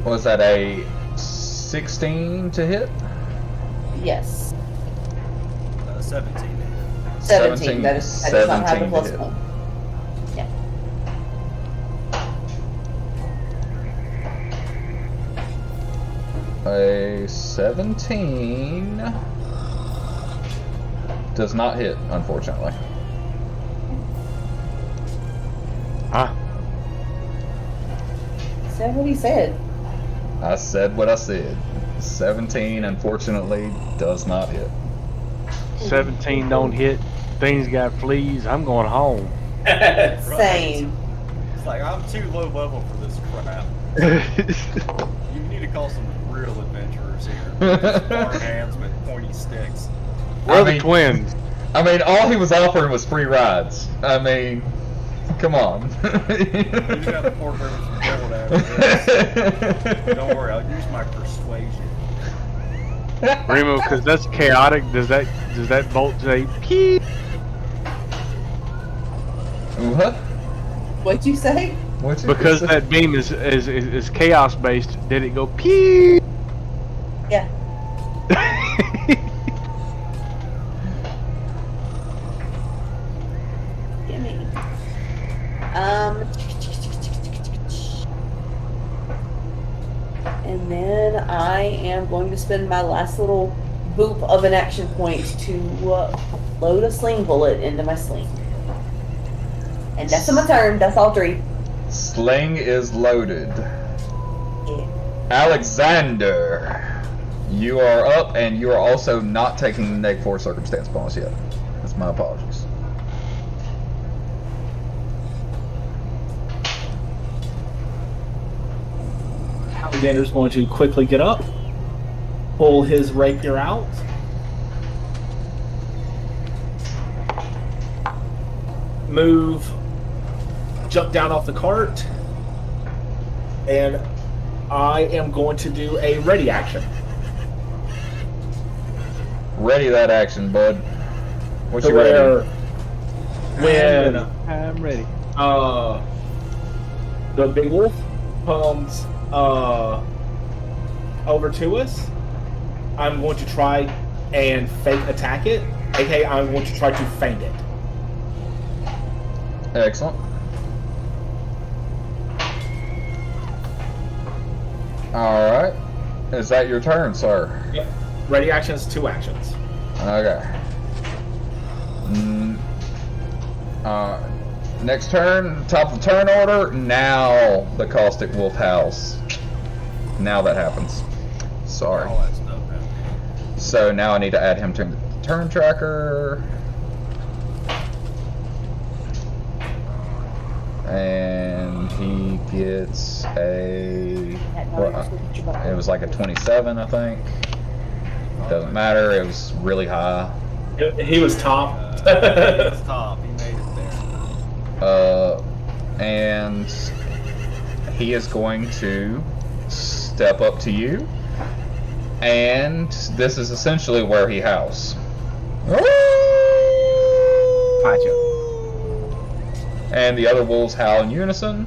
Was that a 16 to hit? Yes. 17. 17. That does not have the 17 plus to hit. 1. Yeah. A 17 does not hit, unfortunately. Huh? Said what he said. I said what I said. 17, unfortunately, does not hit. 17 don't hit. Things got fleas. I'm going home. Same. It's like, I'm too low level for this crap. You need to call some real adventurers here. Just bar hands with pointy sticks. We're I the mean- twins. I mean, all he was offering was free rides. I mean, come on. You just have the poor rivers filled after this. Don't worry, I'll use my persuasion. Remo, because that's chaotic. Does that bolt say pee? What? What'd you say? What's it- Because that beam is chaos based. Did it go pee? Yeah. Gimme. And then I am going to spend my last little boop of an action point to load a sling bullet into my sling. And that's my turn. That's all 3. Sling is loaded. Yeah. Alexander, you are up, and you are also not taking the -4 circumstance bonus yet. That's my apologies. Alexander's going to quickly get up, pull his rapier out, move, jump down off the cart, and I am going to do a ready action. Ready that action, bud. What's To your ready? when I'm ready. the big wolf comes over to us, I'm going to try and fake attack it. aka I'm going to try to feint it. Excellent. Alright. Is that your turn, sir? Yep. Ready actions, 2 actions. Okay. Next turn, top of the turn order. Now the Caustic Wolf howls. Now that happens. Sorry. All that stuff happened. So now I need to add him to the turn tracker. And he gets a. It was like a 27, I think. Doesn't matter. It was really high. He was top. It's top. He made it there. And he is going to step up to you. And this is essentially where he howls. Gotcha. And the other wolves howl in unison.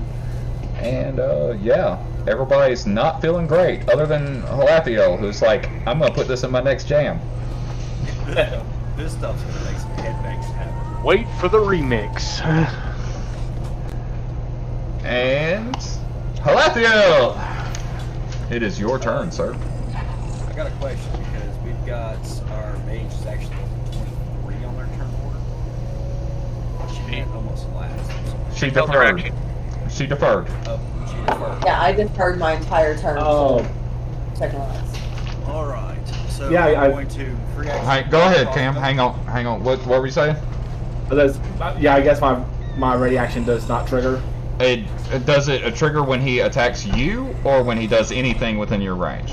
And yeah, everybody's not feeling great, other than Halathiel, who's like, I'm gonna put this in my next jam. This stuff's gonna make some headbangs happen. Wait for the remix. And Halathiel, it is your turn, sir. I got a question because we've got our mage is actually 23 on their turn order. She went almost last. She Felt her deferred. action. She deferred. Oh, she deferred. Yeah, I deferred my entire turn. Oh, Second last. All right. So Yeah, I'm I- going to free action. Hey, go ahead, Cam. Hang on. What were you saying? yeah, I guess my ready action does not trigger. Does it trigger when he attacks you, or when he does anything within your range?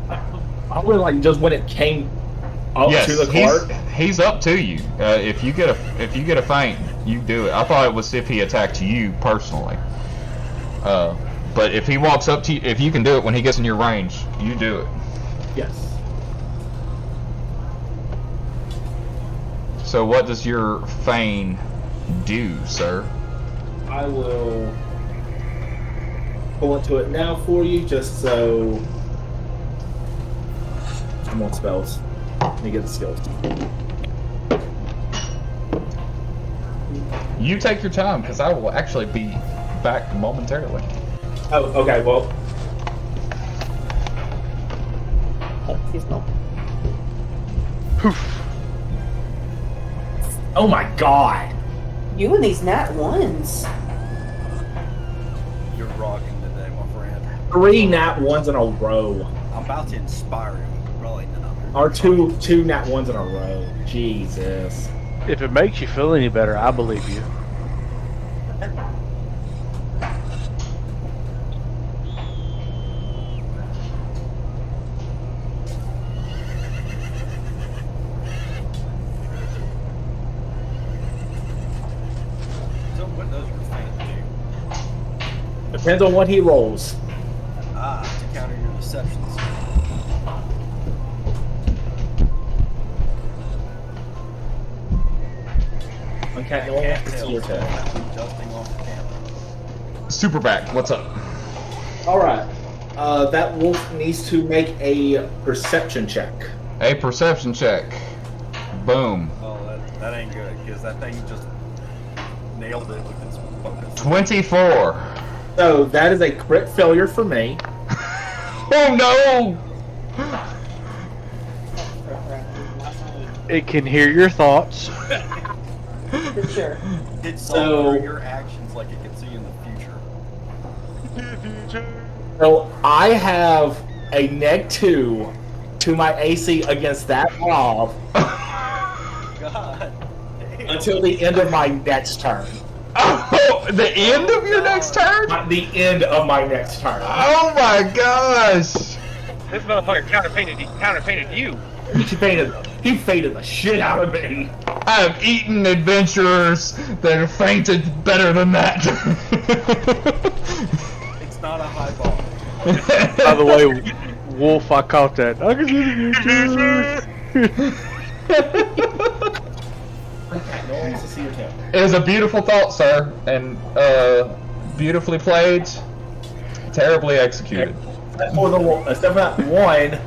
I would like just when it came up Yes, to the card. he's up to you. If you get a feint, you do it. I thought it was if he attacked you personally. But if he walks up to you, if you can do it when he gets in your range, you do it. Yes. So what does your feign do, sir? I will pull into it now for you, just so I'm on spells. Let me get the skills. You take your time, because I will actually be back momentarily. Oh, okay. Well, Seasonal. oh my God! You and these nat ones. You're rocking today, my friend. 3 nat ones in a row, I'm about to inspire you. Probably not. or two nat ones in a row. Jesus. If it makes you feel any better, I believe you. So what does your feint do? Depends on what he rolls. To counter your deceptions. Okay, no one wants to see your turn. Adjusting off the camera. Superback, what's up? All right. That wolf needs to make a perception check. A perception check. Boom. Oh, that ain't good because that thing just nailed it with its focus. 24. So that is a crit failure for me. Oh no! It can hear your thoughts. For sure. It So- saw your actions like it can see in the future. So I have a -2 to my AC against that mob God. Damn. until the end of my next turn. Oh, the end of your next turn? At the end of my next turn. Oh my gosh! This motherfucker counterpainted you. He faded the shit out of me. I have eaten adventurers that have fainted better than that. It's not a high bar. By the way, Wolf, I caught that. I can see the future. Okay, no one wants to see your tail. It is a beautiful thought, sir, and beautifully played, terribly executed. Except for that one.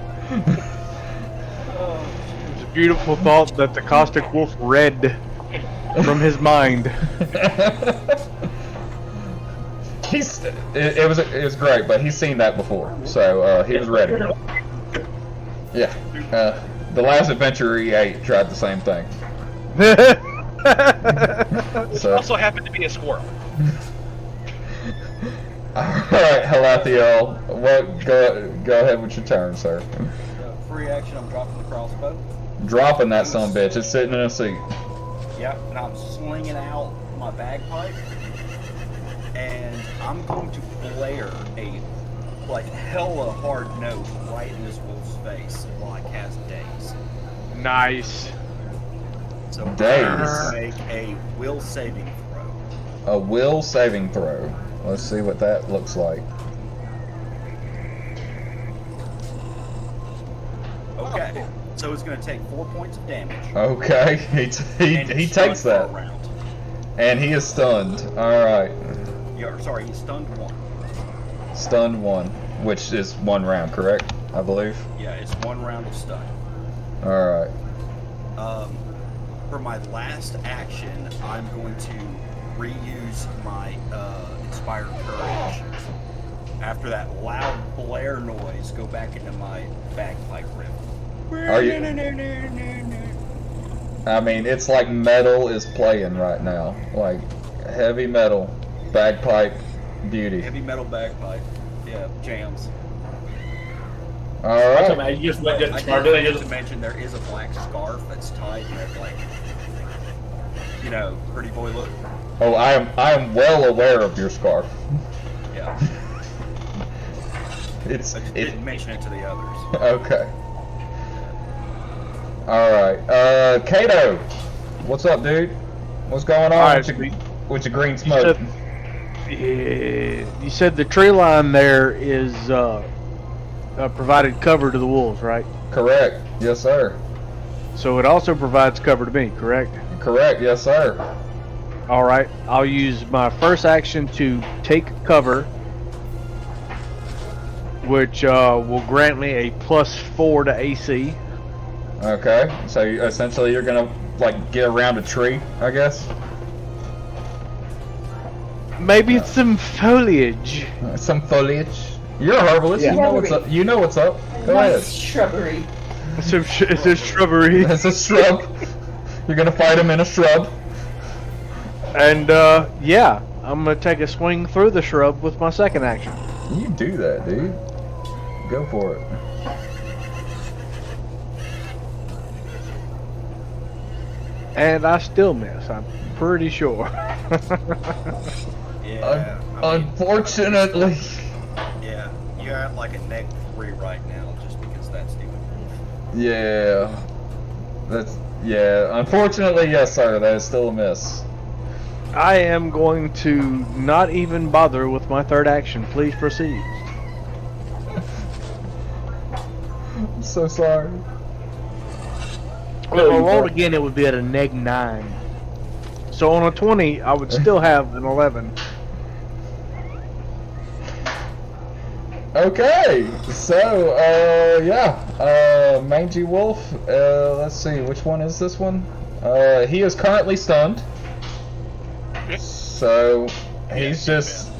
It's a beautiful thought that the Caustic Wolf read from his mind. It was great, but he's seen that before, so he was ready. Yeah. The last adventure E8 tried the same thing. So. Also happened to be a squirrel. Alright, Halathiel, go ahead with your turn, sir. Free action, I'm dropping the crossbow. Dropping that son of a bitch, it's sitting in a seat. Yep, and I'm slinging out my bagpipe. And I'm going to blare a hella hard note right in this wolf's face while I cast Daze. Nice. So Daze. I'm going to make a will saving throw. A will saving throw. Let's see what that looks like. Okay, so it's going to take 4 points of damage. Okay, he and he he's takes stunned that. for a round. And he is stunned. Alright. Yeah, sorry, he's stunned 1. Stunned 1, which is 1 round, correct? I believe. Yeah, it's 1 round of stun. Alright. For my last action, I'm going to reuse my Inspired Courage. After that loud blare noise, go back into my bagpipe riff. Are you? I mean, it's like metal is playing right now. Like, heavy metal, bagpipe, beauty. Heavy metal bagpipe. Yeah, jams. I Alright. imagine you just went I to did start forget doing to it. mention there is a black scarf that's tied in that, pretty boy look. Oh, I am well aware of your scarf. Yeah. I just didn't mention it to the others. Okay. Alright. Kato. What's up, dude? What's going on Alright, with your green smoke? You said the tree line there is provided cover to the wolves, right? Correct. Yes, sir. So it also provides cover to me, correct? Correct. Yes, sir. All right. I'll use my first action to take cover, which will grant me a +4 to AC. Okay. So essentially, you're gonna get around a tree, I guess. Maybe it's some foliage. Some foliage. You're a herbalist. Yeah. You know what's up. You know what's up. Go ahead. Nice shrubbery. It's a shrubbery. It's a shrub. You're gonna fight him in a shrub. And yeah, I'm gonna take a swing through the shrub with my second action. You do that, dude. Go for it. And I still miss, I'm pretty sure. Yeah. Unfortunately. Yeah. You're at like a -3 right now just because that's doing Yeah. Unfortunately, yes, sir. That is still a miss. I am going to not even bother with my third action. Please proceed. I'm so sorry. If I rolled again, it would be at a -9. So on a 20, I would still have an 11. Okay, so Mangy Wolf. Let's see, which one is this one? He is currently stunned. So he's just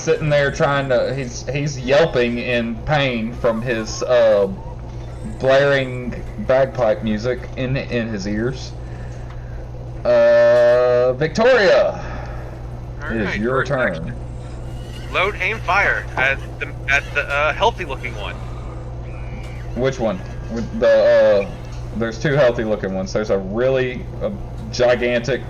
sitting there trying to. He's yelping in pain from his blaring bagpipe music in his ears. Victoria, it is your first turn. action. Load, aim, fire at the healthy-looking one. Which one? There's two healthy-looking ones. There's a really gigantic.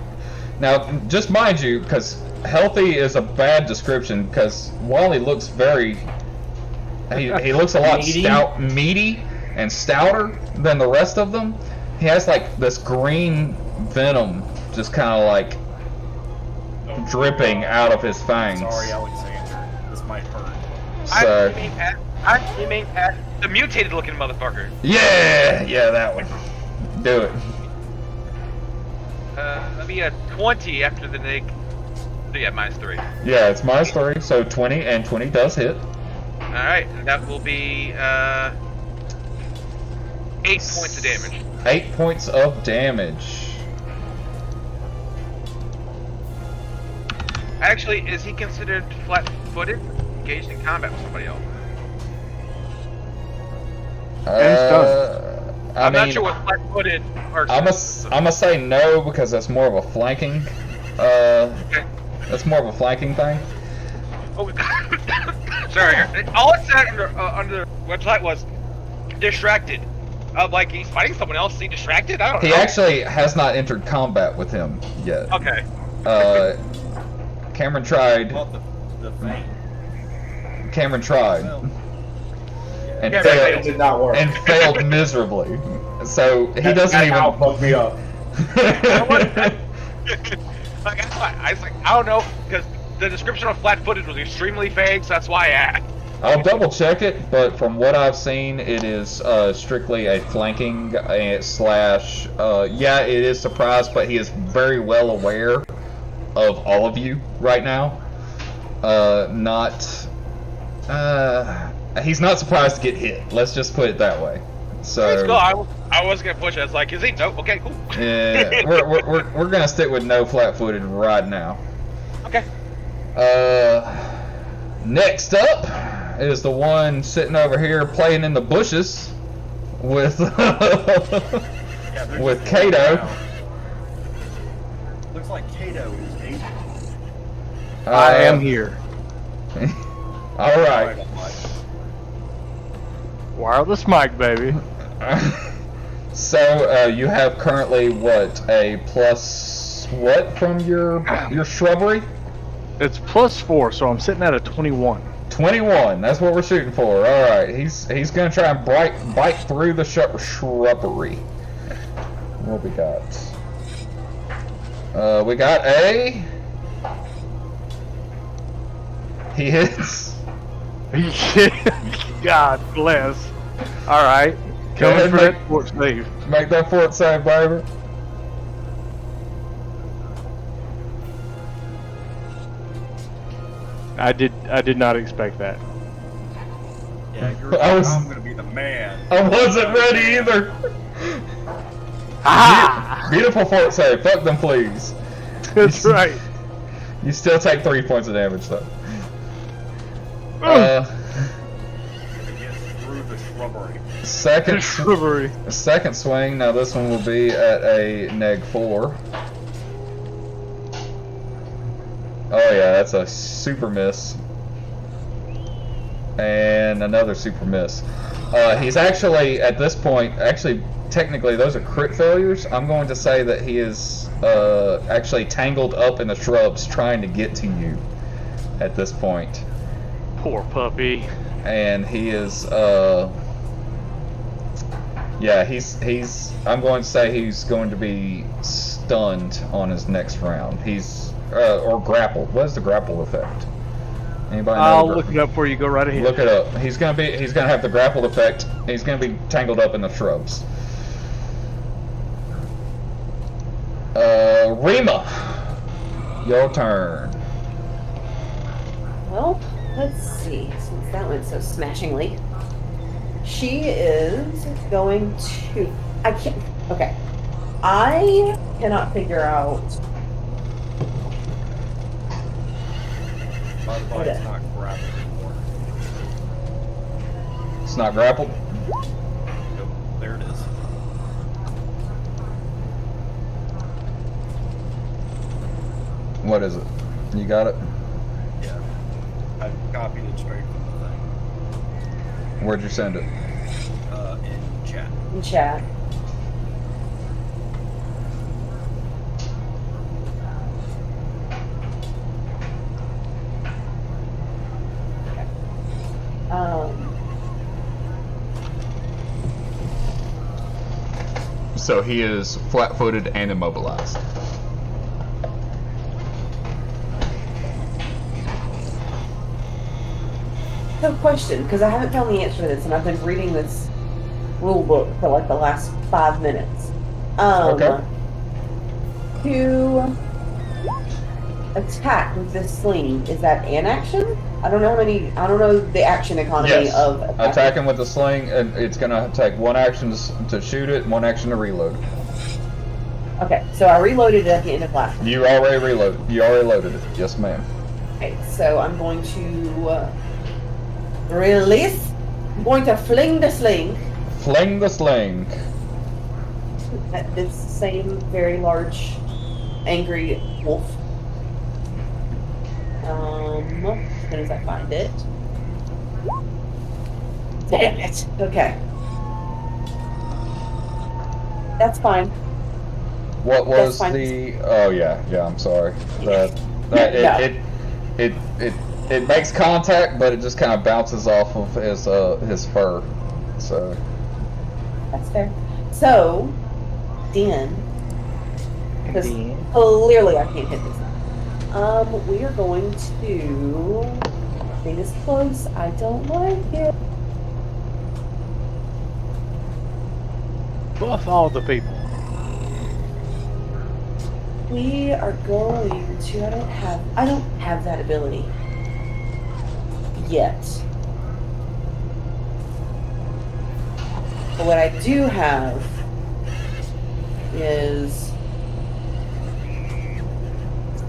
Now, just mind you, because healthy is a bad description. Because Wally looks he looks a lot meaty and stouter than the rest of them. He has like this green venom, just kind of dripping out of his fangs. Sorry, Alexander. This might hurt. So, You mean Pat, the mutated-looking motherfucker. yeah, that one. Do it. That'll be a 20 after the neg. So yeah, -3. Yeah, it's -3, so 20, and 20 does hit. Alright, and that will be 8 points of damage. 8 points of damage. Actually, is he considered flat-footed? Engaged in combat with somebody else? I I'm mean, not sure what flat-footed or. I'm gonna say no because that's more of a flanking. That's more of a flanking thing. Oh, sorry. All it said under the website was distracted. Like he's fighting someone else. Is he distracted? I don't know. He actually has not entered combat with him yet. Okay. Cameron tried. Well, the feint. Cameron tried Well, and Yeah, failed. It did not work. And failed miserably. So he doesn't That even. owl fucked me up. Like that's why I was like, I don't know, because the description of flat-footed was extremely vague, so that's why I asked. I'll double check it, but from what I've seen, it is strictly a flanking slash. Yeah, it is surprise, but he is very well aware of all of you right now. He's not surprised to get hit. Let's just put it that way. So. Let's go. I was gonna push it. I was like, is he? No. Okay, cool. Yeah, we're gonna stick with no flat-footed right now. Okay. Next up is the one sitting over here playing in the bushes with yeah, they're with just Kato. around. Looks like Kato is Asian. I am here. All right. Wireless mic, baby. So you have currently what, a plus what from your shrubbery? It's +4, so I'm sitting at a 21. 21. That's what we're shooting for. All right. He's gonna try and bite through the shrubbery. What we got? We got a. He hits. God bless. All right. Go Coming ahead, for make- that fort save. Make that fort save, baby. I did not expect that. Yeah, I'm gonna be the man. I wasn't ready either. Ah! Beautiful fort save. Fuck them, please. That's right. You still take 3 points of damage, though. It gets through the shrubbery. Second Shrubbery. second swing. Now this one will be at a -4. Oh yeah, that's a super miss. And another super miss. He's actually, at this point, technically those are crit failures. I'm going to say that he is actually tangled up in the shrubs trying to get to you at this point. Poor puppy. And he is, yeah, he's, I'm going to say he's going to be stunned on his next round. He's, or grappled. What is the grapple effect? Anybody know? I'll look it up for you. Go right ahead. Look it up. He's gonna have the grappled effect. He's gonna be tangled up in the shrubs. Rima, your turn. Well, let's see. Since that went so smashingly, she is going to. I can't. Okay. I cannot figure out. By the way, it's not grappled anymore. It's not grappled. Nope, there it is. What is it? You got it? Yeah. I copied it straight from the thing. Where'd you send it? In chat. In chat. So he is flat-footed and immobilized. So, question, because I haven't found the answer to this, and I've been reading this rule book for like the last 5 minutes. Okay. To attack with this sling, is that an action? I don't know the action economy Yes. of Attacking with the sling, and it's gonna take 1 action to shoot it, 1 action to reload. Okay, so I reloaded it at the end of last. You already reloaded. You already loaded it. Yes, ma'am. Okay, so I'm going to release. I'm going to fling the sling. Fling the sling. It's the same very large, angry wolf. As soon as I find it. Damn it. Okay. That's fine. What was fine. the? Oh yeah, I'm sorry. It makes contact, but it just kind of bounces off of his fur. So That's fair. So, Den. Because clearly I can't hit this. We are going to. Being this close, I don't like it. Buff all the people. We are going to. I don't have that ability yet. But what I do have is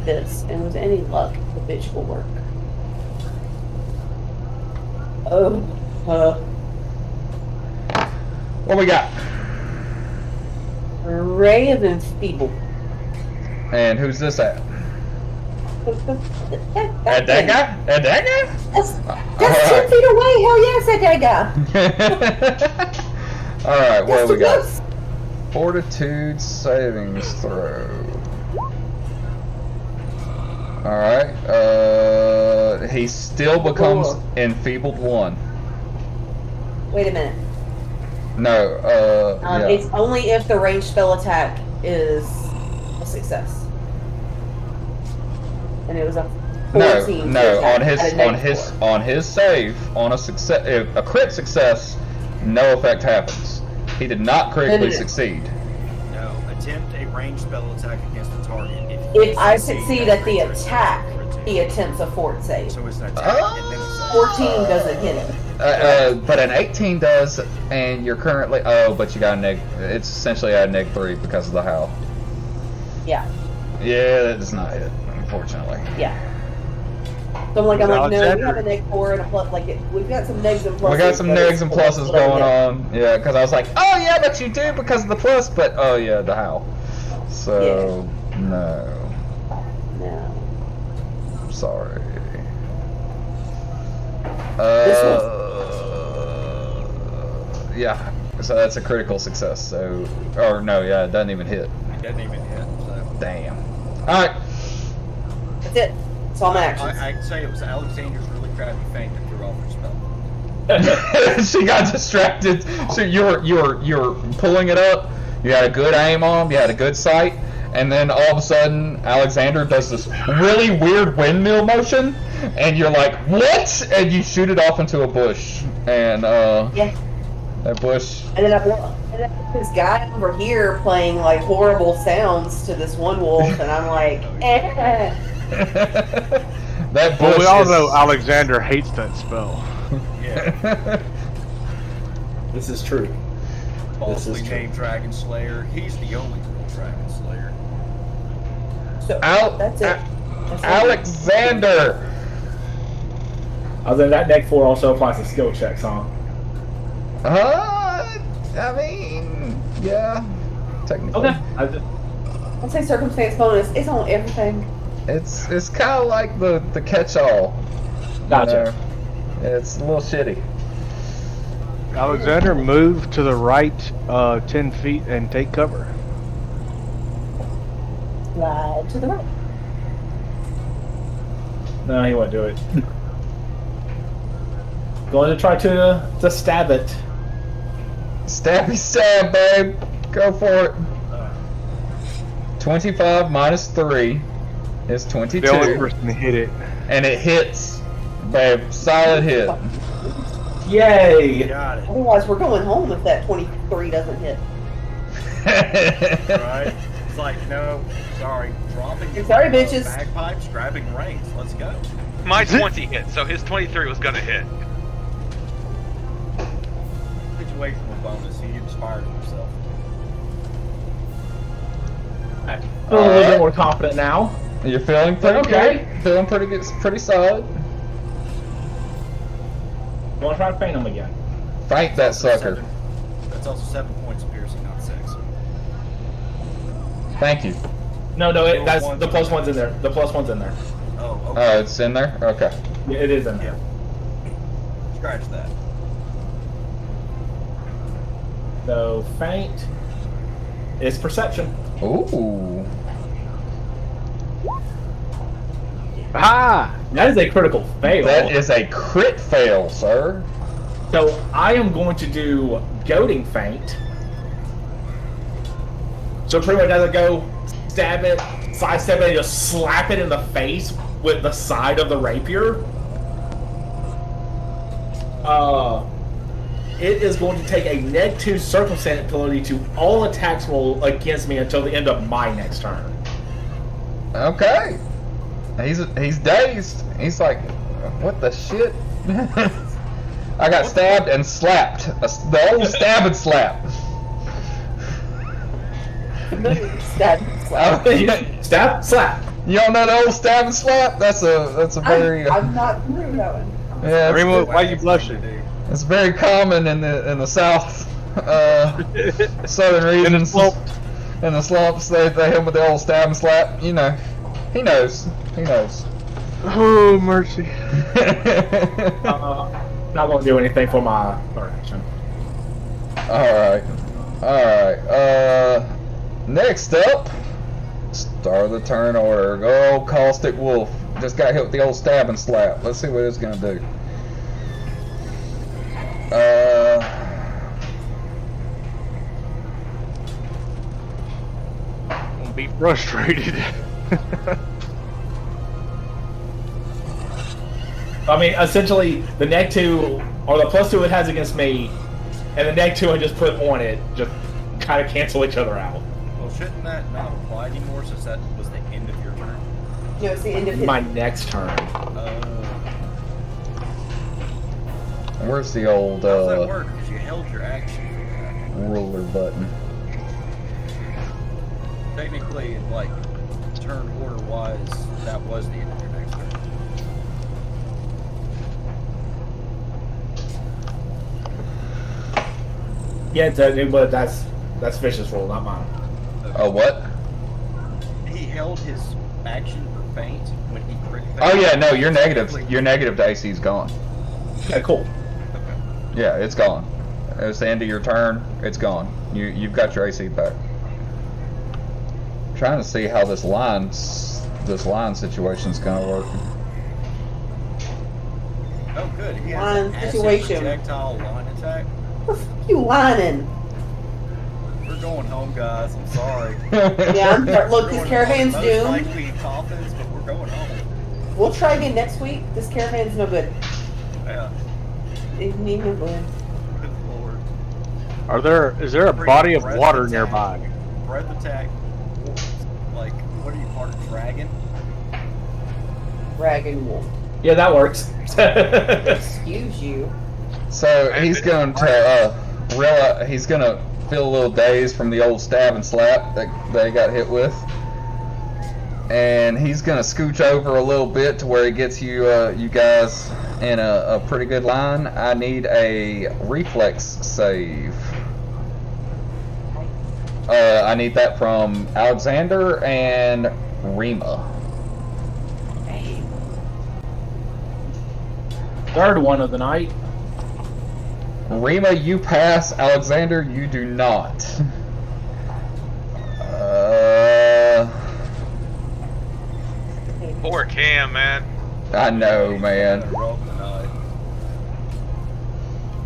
this, and with any luck, the bitch will work. what we got? Ray of Enfeeble. And who's this at? At At that guy? At that guy? That's 10 feet away. Hell yes, at that guy. All right, what That's do we got? close. Fortitude savings throw. All right. He still becomes enfeebled 1. Wait a minute. No. Yeah. It's only if the ranged spell attack is a success. And it was a 14. No. to attack On his save, on a success, a crit success, no effect happens. He did not critically No. succeed. No, attempt a ranged spell attack against the target. If I succeed at the attack, he attempts a fort save. So it's an attack and then a save. 14 doesn't hit him. But an 18 does, and you're currently. Oh, but you got a it's essentially a -3 because of the howl. Yeah, Yeah, that does not hit, unfortunately. yeah. So I'm like, no, we Alexander- have a -4 and a plus. Like, we've got some negs and pluses. We got some but negs it's and still pluses split going up. on. Yeah, because I was like, oh yeah, but you do because of the plus, but oh yeah, the howl. So, no. No. Sorry. Yeah, so that's a critical success. So, or no, yeah, it doesn't even hit. It doesn't even hit. So. Damn. All right. That's it. That's all my actions. I'd say it was Alexander's really crappy feint that threw off her spell. She got distracted. So you're pulling it up. You had a good aim on. You had a good sight, and then all of a sudden Alexander does this really weird windmill motion, and you're like, "What?" And you shoot it off into a bush, and Yeah. that bush. And then I this guy over here playing like horrible sounds to this one wolf, and I'm like, eh. That bush. Well, we all is- know Alexander hates that spell. Yeah. This is true. Falsely true. named Dragon Slayer. He's the only real Dragon Slayer. So that's it. That's it. Alexander. Other than that, deck 4 also applies to skill checks, huh? I mean, yeah, technically. Okay. I'd say circumstance bonus. It's on everything. It's kind of like the catch-all. Gotcha. It's a little shitty. Alexander, move to the right 10 feet and take cover. Slide to the right. No, he won't do it. Going to try to stab it. Stabby stab, babe. Go for it. 25 minus 3 is 22. The only person to hit it. And it hits, babe. Solid hit. Yay! Got it. Otherwise, we're going home if that 23 doesn't hit. Right? It's like, no, sorry. Dropping Sorry, bitches. bagpipes, grabbing reins. Let's go. My 20 hit, so his 23 was gonna hit. Situational bonus. He inspired himself. I feel a little bit more confident now. You're feeling pretty Okay. good. Feeling pretty good. Pretty solid. Want to try to feint him again? Fight that sucker. That's also 7 points of piercing, not 6. Thank you. No, that's the plus one's in there. The plus one's in there. Oh, okay. Oh, it's in there? Okay. Yeah, it is in there. Scratch that. So feint is perception. Ooh. Ah! That is a critical fail. That is a crit fail, sir. So I am going to do goading feint. So pretty much as I go, stab it, sidestep it, and just slap it in the face with the side of the rapier. It is going to take a -2 circumstance penalty to all attacks roll against me until the end of my next turn. Okay. He's dazed. He's like, what the shit? I got stabbed and slapped. The old stab and slap. Stab, slap. You don't know the old stab and slap? That's a very I'm not through that one. yeah. Remo, why you blushing? It's very common in the South, southern In the regions. slump. In the slumps, they hit him with the old stab and slap. You know, he knows. He knows. Oh, mercy. Not going to do anything for my third action. All right. Next up, start of the turn order. Go, Caustic Wolf. Just got hit with the old stab and slap. Let's see what it's gonna do. I'm gonna be frustrated. I mean, essentially, the -2 or the +2 it has against me, and the -2 I just put on it just kind of cancel each other out. Well, shouldn't that not apply anymore since that was the end of your turn? No, it's the end of his. My next turn. Where's the old How does that work? Because you held your action for that. ruler button? Technically, like, turn order-wise, that was the end of your next turn. Yeah, but that's Fish's rule, not mine. Oh, what? He held his action for feint when he crit failed. Oh yeah, no, your negative to AC is gone. Yeah, cool. Yeah, it's gone. It's the end of your turn. It's gone. You've got your AC back. Trying to see how this line situation's gonna work. Oh, good. He has Line an acid situation. projectile line attack. You whining? We're going home, guys. I'm sorry. Yeah, look, this We're going caravan's home. Most doomed. likely coffins, but we're going home. We'll try again next week. This caravan's no good. Yeah. It need no good. Good lord. Is there a body of water nearby? Breath attack. Like, what are you, part of dragon? Dragon wolf. Yeah, that works. Excuse you. So he's going to he's gonna feel a little dazed from the old stab and slap that they got hit with, and he's gonna scooch over a little bit to where he gets you you guys in a pretty good line. I need a reflex save. I need that from Alexander and Rima. Third one of the night. Rima, you pass. Alexander, you do not. Poor Cam, man. I know, man. Roll of the night.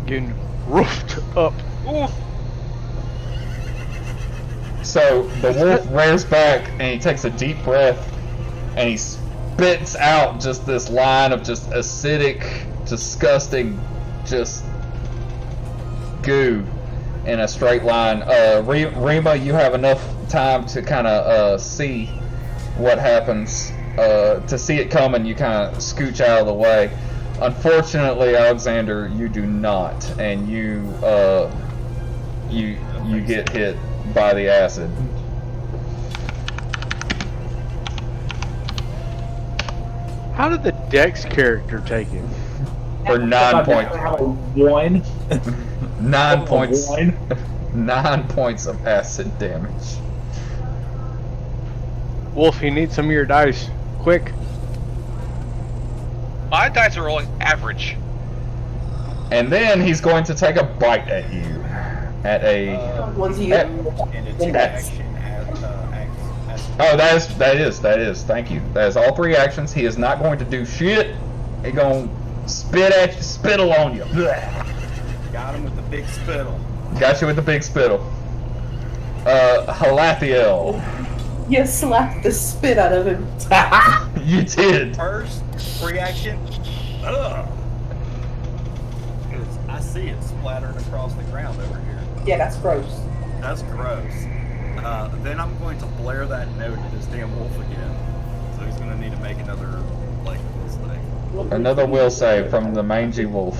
Getting roofed up. Ooh. So the wolf rears back and he takes a deep breath and he spits out just this line of just acidic, disgusting, just goo in a straight line. Rima, you have enough time to kind of see what happens. To see it coming, you kind of scooch out of the way. Unfortunately, Alexander, you do not, and you get hit by the acid. How did the Dex character take it? For 9 points. I have a 1. 9 points. One. 9 points of acid damage. Wolf, you need some of your dice. Quick. My dice are rolling average. And then he's going to take a bite at you. At a. Once you at- And it's Index. reaction as Oh, that is. Thank you. That is all 3 actions. He is not going to do shit. He gonna spittle on you. got him with the big spittle. Got you with the big spittle. Halathiel. you slap the spit out of him. You did. First reaction, ugh. 'Cause I see it splattering across the ground over here. Yeah, that's gross. That's gross. Then I'm going to blare that note at this damn wolf again. So he's going to need to make another, like, this thing. Another will save from the mangy wolf.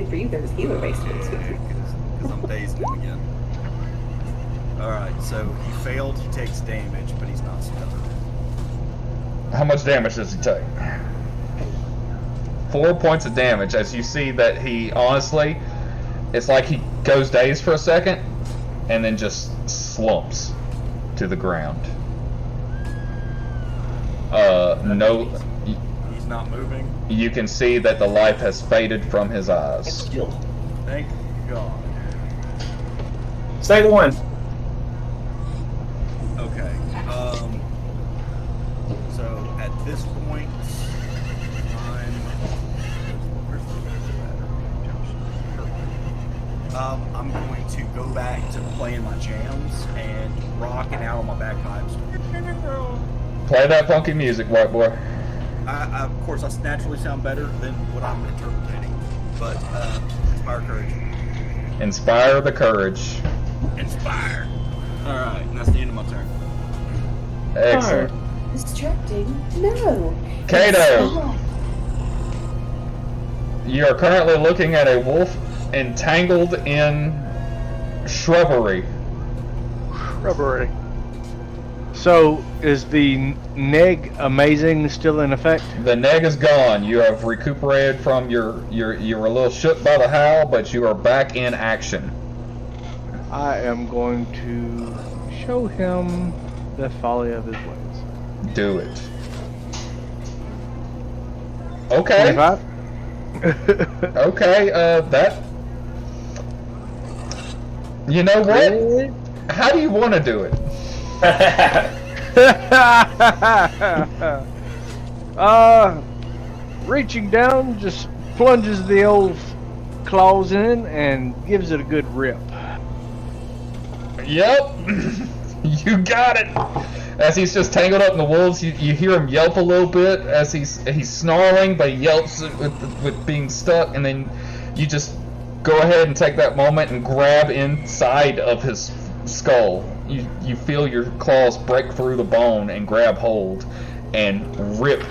For you, there's healer based ones. Because I'm dazing him again. Alright, so he failed, he takes damage, but he's not stunned. How much damage does he take? 4 points of damage. As you see that he honestly, it's like he goes dazed for a second and then just slumps to the ground. No, He's not moving. you can see that the life has faded from his eyes. Thank God. Second one. Okay. So at this point, I'm going to go back to playing my jams and rocking out on my bagpipes. Play that funky music, white boy. Of course, I naturally sound better than what I'm interpreting, but inspire courage. Inspire the courage. Inspire. All right, and that's the end of my turn. Excellent. Distracting? No. Kato, you are currently looking at a wolf entangled in shrubbery. Rubbery. So, is the neg amazing still in effect? The neg is gone. You have recuperated from you were a little shook by the howl, but you are back in action. I am going to show him the folly of his ways. Do it. Okay. 25? Okay, that. You know what? How do you want to do it? Reaching down, just plunges the old claws in and gives it a good rip. Yep. You got it. As he's just tangled up in the wolves, you hear him yelp a little bit as he's snarling, but he yelps with being stuck, and then you just go ahead and take that moment and grab inside of his skull. You feel your claws break through the bone and grab hold and rip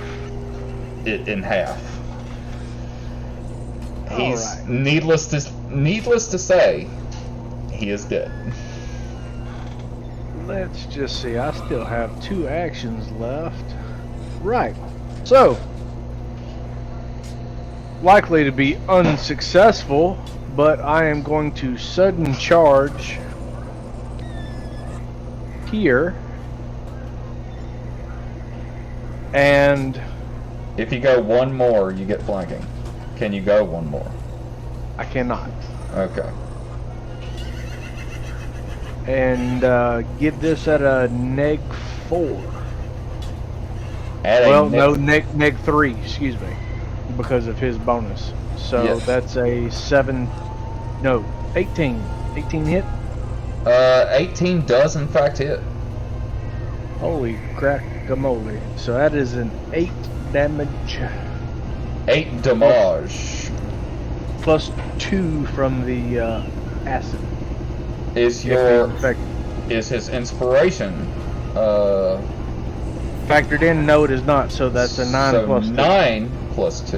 it in half. He's Alright. needless to say, he is dead. Let's just see, I still have 2 actions left. Right. So, likely to be unsuccessful, but I am going to sudden charge here. And If you go one more, you get flanking. Can you go one more? I cannot. Okay. And get this at a neg 4. At a Well, ne- no, neg 3, excuse me, because of his bonus. So Yes. that's a 18. 18 hit? 18 does in fact hit. Holy crack-a-moly. So that is an 8 damage 8 damage. plus 2 from the acid. Is If your it's infected. is his inspiration? Factored in? No, it is not. So that's a 9 so plus 2. 9 plus 2.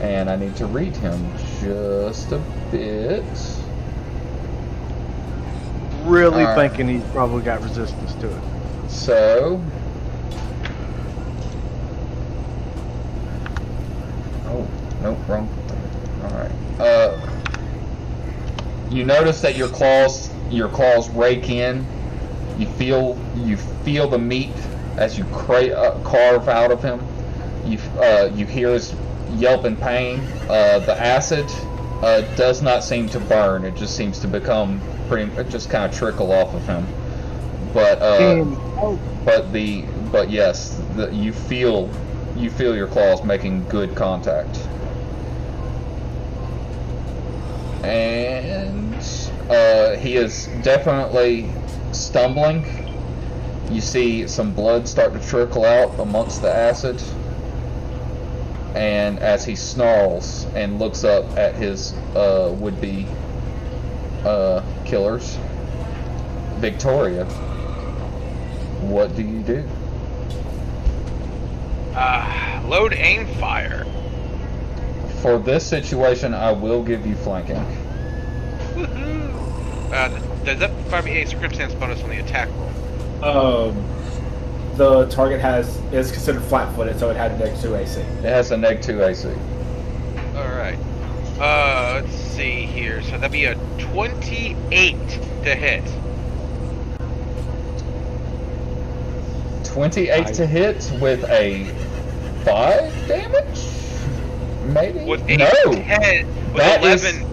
And I need to read him just a bit. Really Alright. thinking he's probably got resistance to it. So. Oh. Nope, wrong. Alright. You notice that your claws rake in. You feel the meat as you carve out of him. You hear his yelp in pain. The acid does not seem to burn. It just seems to become just kind of trickle off of him. But yes, you feel your claws making good contact. And he is definitely stumbling. You see some blood start to trickle out amongst the acid. And as he snarls and looks up at his would-be killers, Victoria, what do you do? Load, aim, fire. For this situation, I will give you flanking. Woohoo! Does that provide me a circumstance bonus on the attack roll? The target is considered flat-footed, so it had -2 AC. It has a -2 AC. Alright. Let's see here. So that'd be a 28 to hit. 28 to hit with a 5 damage? Maybe? With a no! 10, with That 11.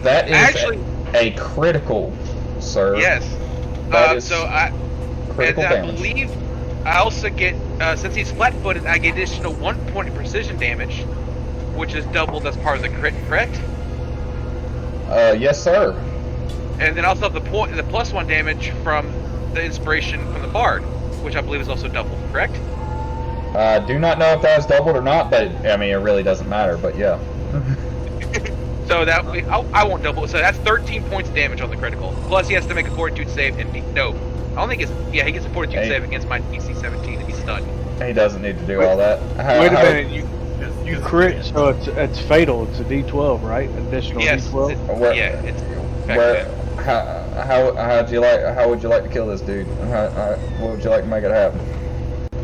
That is Actually, a critical, sir. yes. That is So I critical damage. believe I also get, since he's flat-footed, I get additional 1 point of precision damage, which is doubled as part of the crit, correct? Yes, sir. And then also the +1 damage from the inspiration from the bard, which I believe is also doubled, correct? I do not know if that is doubled or not, but I mean, it really doesn't matter, but yeah. So that I won't double it. So that's 13 points of damage on the critical. Plus he has to make a fortitude save and he gets a fortitude save against my DC 17 and he's stunned. He doesn't need to do all that. Wait a minute, you crit, so it's fatal. It's a D12, right? Additional Yes. D12. It's How would you like to kill this dude? What would you like to make it happen?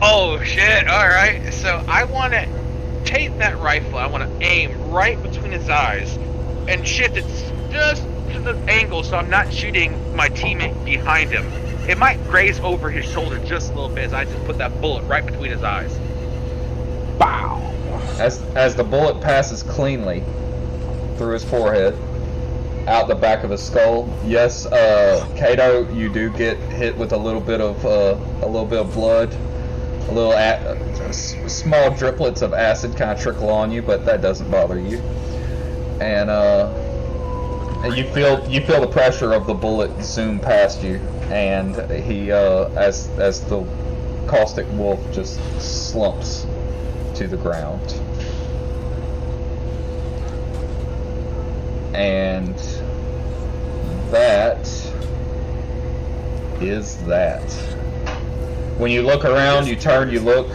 Oh shit! All right. So I want to take that rifle. I want to aim right between his eyes and shift it just to the angle so I'm not shooting my teammate behind him. It might graze over his shoulder just a little bit as I just put that bullet right between his eyes. Bow. As the bullet passes cleanly through his forehead, out the back of his skull. Yes, Kato, you do get hit with a little bit of blood, small driplets of acid kind of trickle on you, but that doesn't bother you. And you feel the pressure of the bullet zoom past you, and he as the caustic wolf just slumps to the ground. And that is that. When you look around, you turn, you look.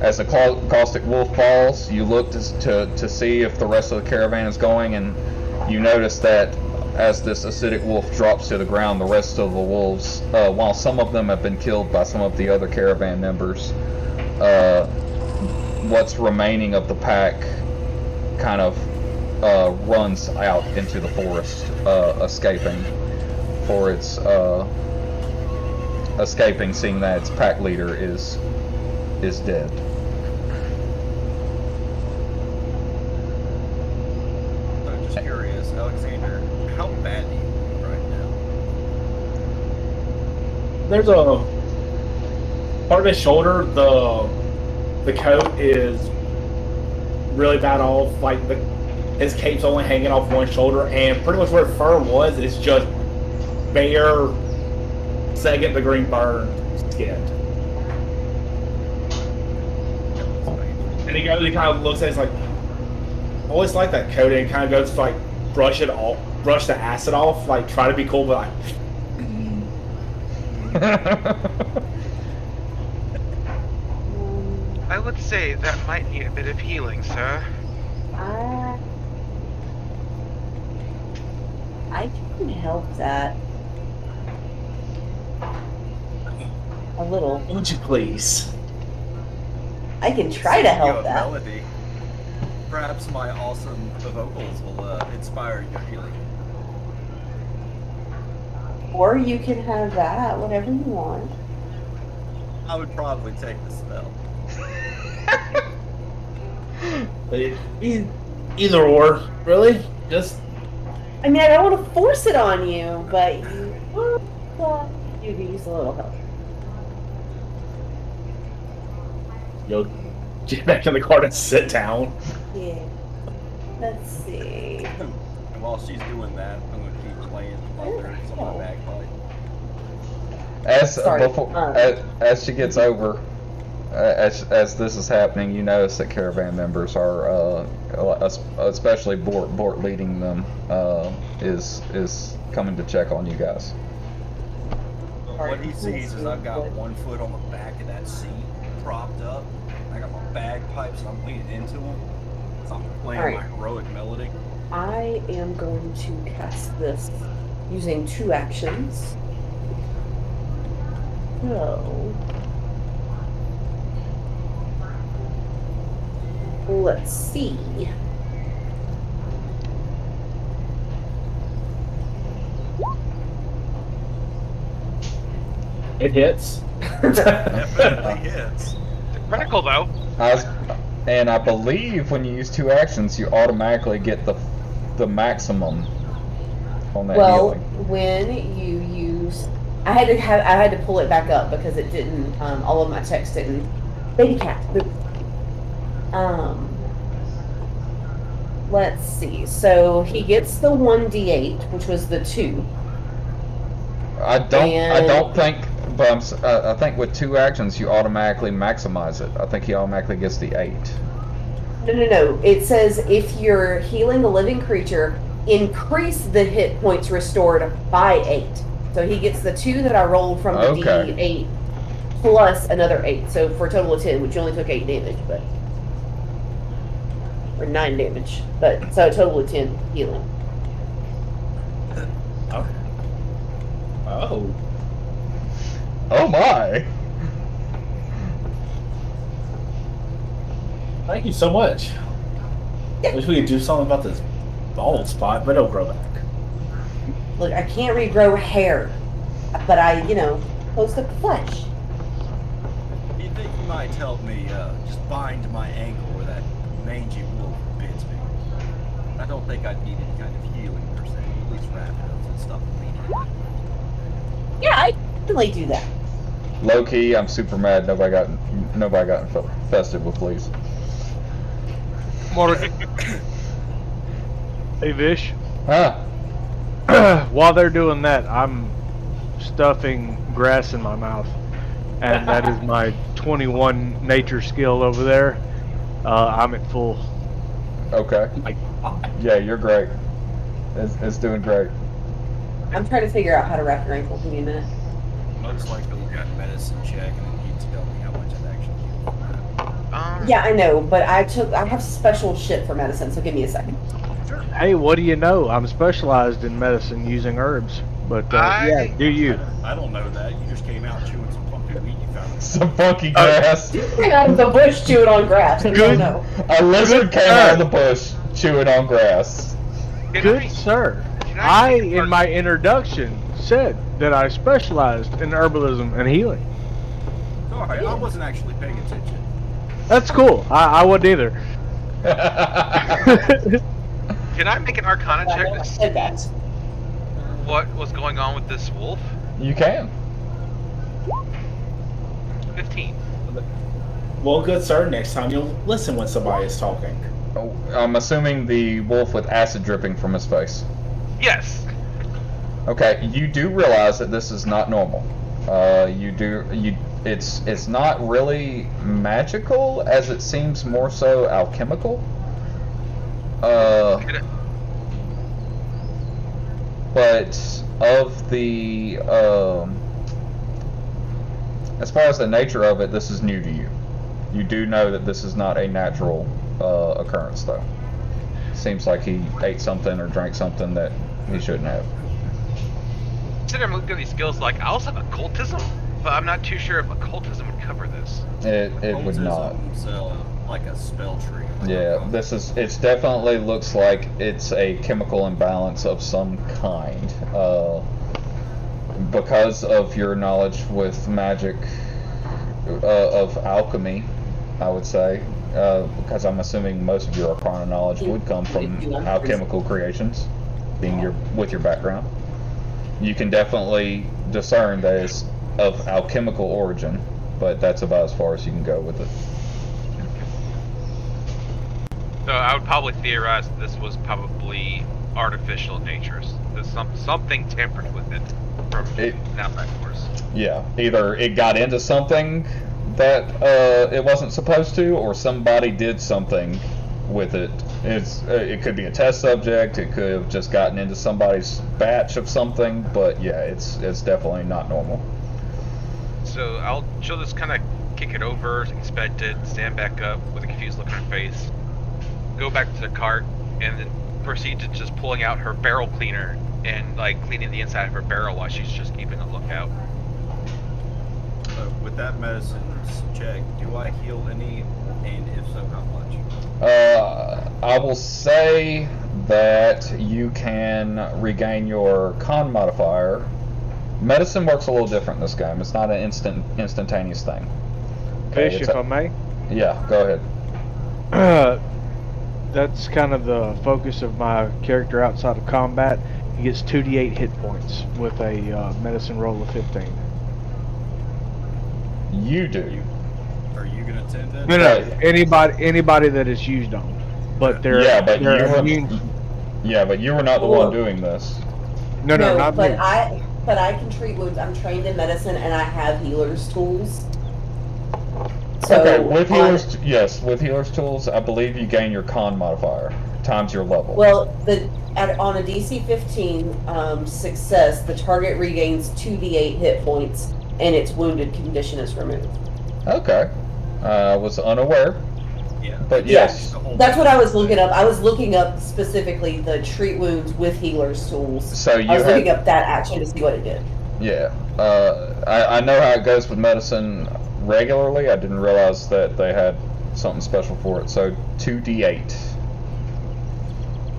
As the caustic wolf falls, you look to see if the rest of the caravan is going, and you notice that as this acidic wolf drops to the ground, the rest of the wolves, while some of them have been killed by some of the other caravan members, what's remaining of the pack kind of runs out into the forest, escaping, seeing that its pack leader is dead. I'm just curious, Alexander, how bad do you look right now? There's a part of his shoulder. The coat is really bad off. Like his cape's only hanging off one shoulder, and pretty much where fur was, it's just bare, second-degree burned skin. And he kind of looks at it, he's like, I always like that coat, and he kind of goes to like brush the acid off, like try to be cool, but like. I would say that might need a bit of healing, sir. I can help that. A little. Would you please? I can try to help that. Melody. Perhaps my awesome vocals will inspire your healing. Or you can have that, whatever you want. I would probably take the spell. Either or, really. Just I mean, I don't want to force it on you, but you could use a little help. you'll get back in the car and sit down. Yeah. Let's see. And while she's doing that, I'm gonna keep playing my lyrics on my bagpipe. Sorry, As she gets over, as this is happening, you notice that caravan members are, especially Bort leading them, is coming to check on you guys. What he sees is I've got one foot on the back of that seat, propped up. I got my bagpipes and I'm leaning into them. So I'm playing All right. my heroic melody. I am going to cast this using 2 actions. So, let's see. It hits. Definitely hits. Critical though. And I believe when you use 2 actions, you automatically get the maximum on that Well, healing. when you use, I had to pull it back up because it didn't. All of my text didn't. Baby cat. Boop. Let's see. So he gets the 1d8, which was the 2. I don't think, but I think with 2 actions you automatically maximize it. I think he automatically gets the 8. No. It says if you're healing a living creature, increase the hit points restored by 8. So he gets the 2 that I rolled from the Okay. D8 plus another 8. So for a total of 10, which only took 8 damage, but or 9 damage. But so a total of 10 healing. Oh. Oh my! Thank you so much. Yeah. Wish we could do something about this bald spot, but it'll grow back. Look, I can't regrow hair, but I, post up flesh. You think you might help me just bind my ankle where that mangy wolf bits me? I don't think I'd need any kind of healing per se. At least wrap it up and stuff bleeding. Yeah, I can definitely do that. Low key, I'm super mad. Nobody got infested with fleas. Morgan. Hey, Vish. Huh? While they're doing that, I'm stuffing grass in my mouth. And that is my 21 nature skill over there. I'm at full. Okay. Like, Yeah, you're great. It's doing great. I'm trying to figure out how to wrap your ankle. Give me a minute. Most likely we've got medicine check and then he'd tell me how much I'd actually heal. Yeah, I know, but I have special shit for medicine, so give me a second. Hey, what do you know? I'm specialized in medicine using herbs. But yeah, do you? I don't know that. You just came out chewing some funky weed you found. Some funky grass. Came out of the bush chewing on grass. I don't know. A lizard came out of the bush chewing on grass. Good sir. I, in my introduction, said that I specialized in herbalism and healing. Sorry, I wasn't actually paying attention. That's cool. I wouldn't either. Can I make an Arcana check I to see said that. what was going on with this wolf? You can. 15. well, good sir, next time you'll listen when somebody is talking. Oh, I'm assuming the wolf with acid dripping from his face. Yes. Okay, you do realize that this is not normal. It's not really magical as it seems more so alchemical. But of the as far as the nature of it, this is new to you. You do know that this is not a natural occurrence, though. Seems like he ate something or drank something that he shouldn't have. Consider I'm looking at these skills like I also have occultism, but I'm not too sure if occultism would cover this. It would not. So like a spell tree. Yeah, it's definitely looks like it's a chemical imbalance of some kind. Because of your knowledge with magic, of alchemy, I would say, because I'm assuming most of your arcana knowledge would come from alchemical creations, being with your background. You can definitely discern that it's of alchemical origin, but that's about as far as you can go with it. So I would probably theorize that this was probably artificial in nature. There's something tempered with it from an outside force. Yeah, either it got into something that it wasn't supposed to, or somebody did something with it. It could be a test subject. It could have just gotten into somebody's batch of something. But yeah, it's definitely not normal. So she'll just kind of kick it over, inspect it, stand back up with a confused look on her face, go back to the cart, and then proceed to just pulling out her barrel cleaner and like cleaning the inside of her barrel while she's just keeping a lookout. With that medicine check, do I heal any, and if so, how much? I will say that you can regain your con modifier. Medicine works a little different in this game. It's not an instantaneous thing. Fish, if I may. Yeah, go ahead. That's kind of the focus of my character outside of combat. He gets 2d8 hit points with a medicine roll of 15. You do. Are you gonna attend that? No. Anybody that is used on, but they're but immune. but you were not the one doing this. No, not but me. I can treat wounds. I'm trained in medicine, and I have healer's tools. So Okay, with healer's tools, I believe you gain your con modifier times your level. Well, on a DC 15 success, the target regains 2d8 hit points, and its wounded condition is removed. Okay, I was unaware, Yeah. but Yeah. yes. That's what I was looking up. I was looking up specifically the treat wounds with healer's tools. So you I was had, looking up that action to see what it did. yeah. I know how it goes with medicine regularly. I didn't realize that they had something special for it. So 2d8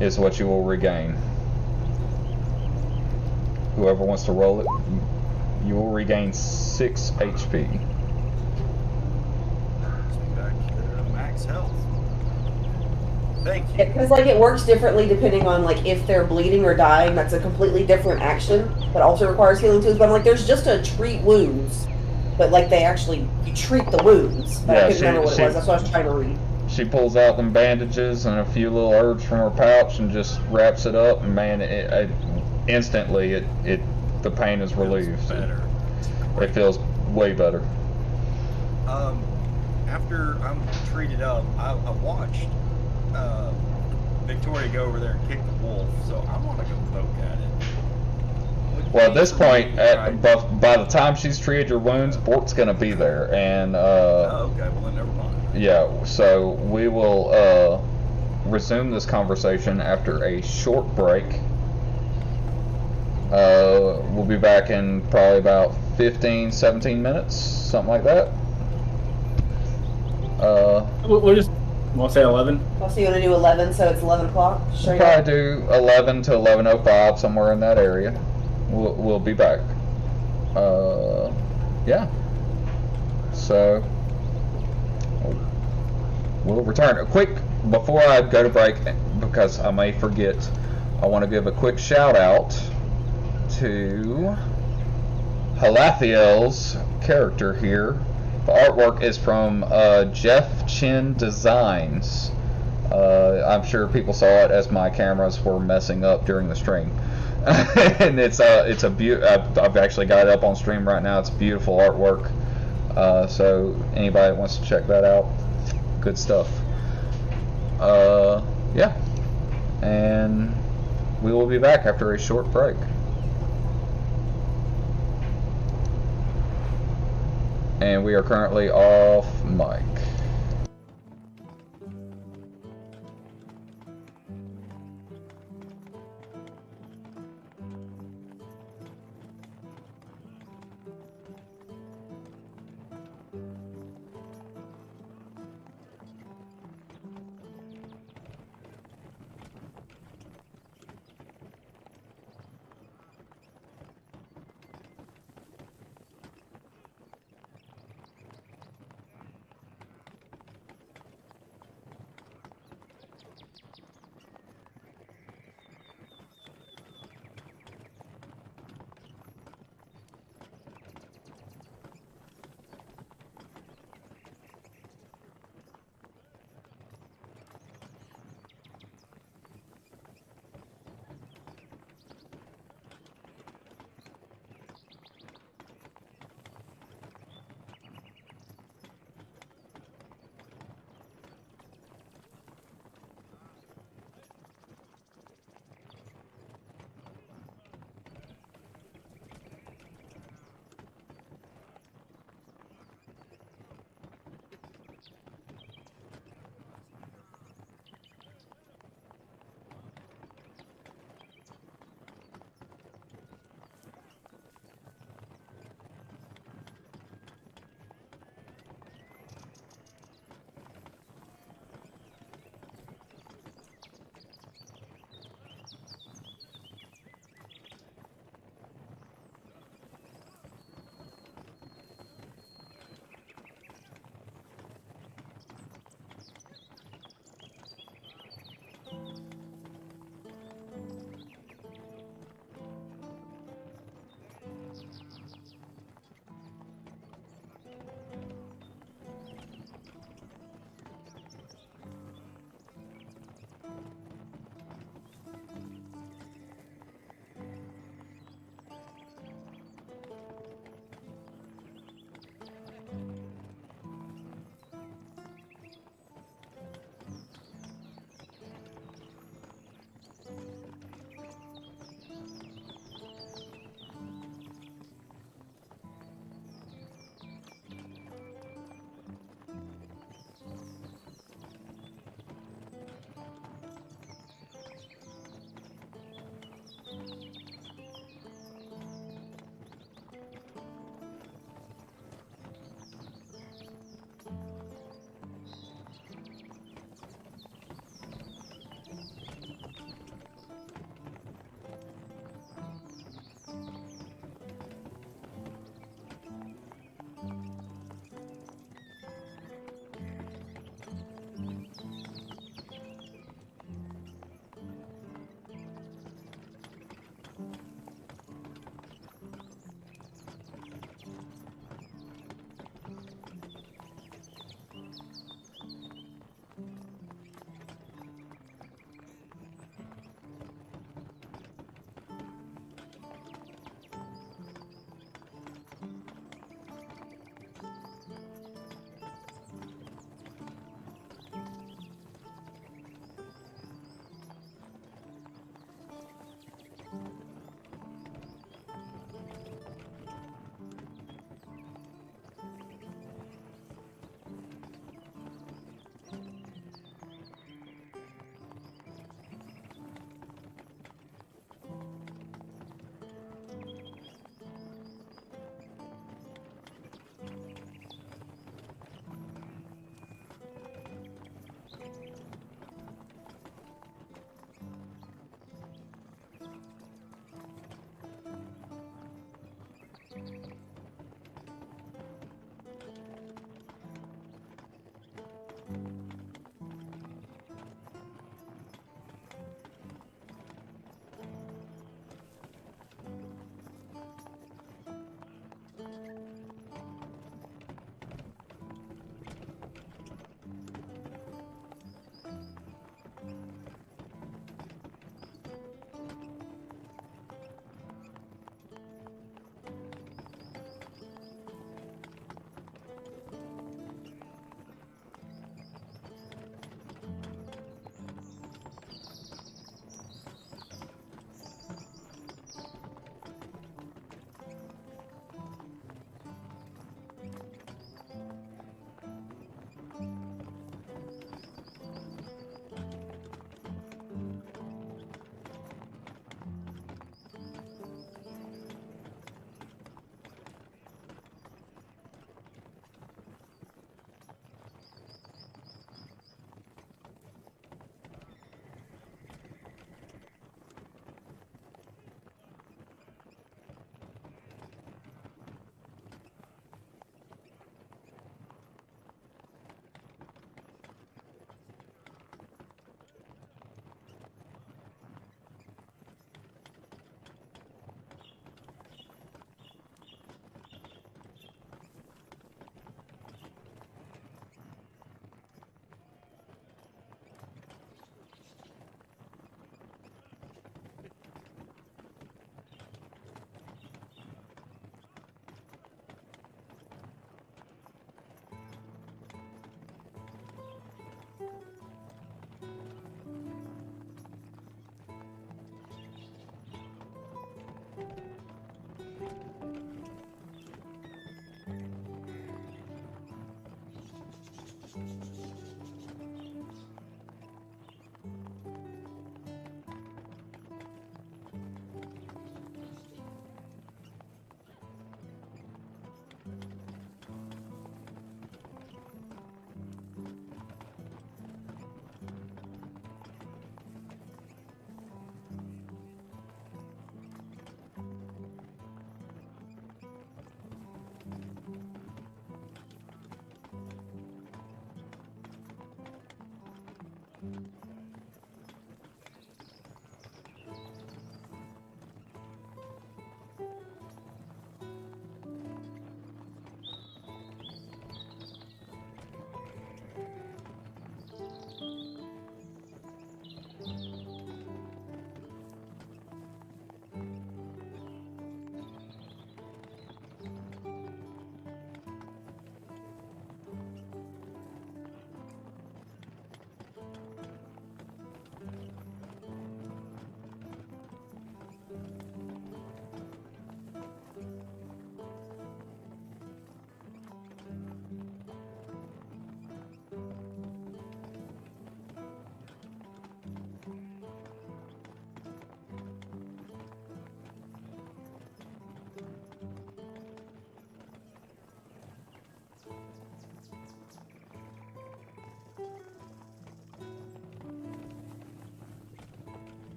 is what you will regain. Whoever wants to roll it, you will regain 6 HP. Back to max health. Thank you. Because like it works differently depending on like if they're bleeding or dying. That's a completely different action, but also requires healing tools. But I'm like, there's just a treat wounds, but like you treat the wounds. But I couldn't remember what it was. That's what I was trying to read. She pulls out them bandages and a few little herbs from her pouch and just wraps it up, and man, instantly the pain is relieved. Better. It feels way better. After I'm treated up, I watched Victoria go over there and kick the wolf, so I want to go poke at it. Well, at this point, by the time she's treated your wounds, Bort's gonna be there, and Oh, okay, well then never mind. yeah. So we will resume this conversation after a short break. We'll be back in probably about 15, 17 minutes, something like that. We'll just want to say 11. So you want to do 11, so it's 11 o'clock? We'll probably do 11 to 11:05, somewhere in that area. We'll be back. Yeah. So we'll return. Before I go to break, because I may forget, I want to give a quick shout out to Halathiel's character here. The artwork is from Jeff Chin Designs. I'm sure people saw it as my cameras were messing up during the stream. And it's I've actually got it up on stream right now. It's beautiful artwork. So anybody that wants to check that out, good stuff. Yeah. And we will be back after a short break. And we are currently off mic.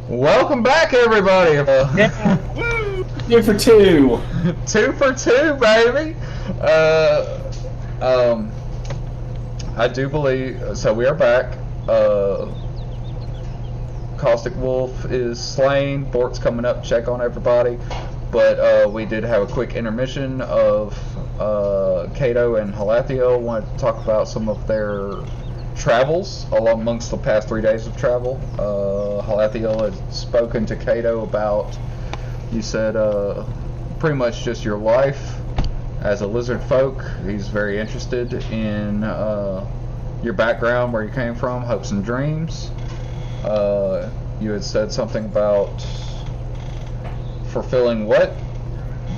Welcome back, everybody. Yeah. 2 for 2. 2 for 2, baby. I do believe so. We are back. Caustic Wolf is slain. Bort's coming up to check on everybody, but we did have a quick intermission of Cato and Halathiel wanted to talk about some of their travels amongst the past 3 days of travel. Halathiel had spoken to Cato about, you said, pretty much just your life as a lizard folk. He's very interested in your background, where you came from, hopes and dreams. You had said something about fulfilling what?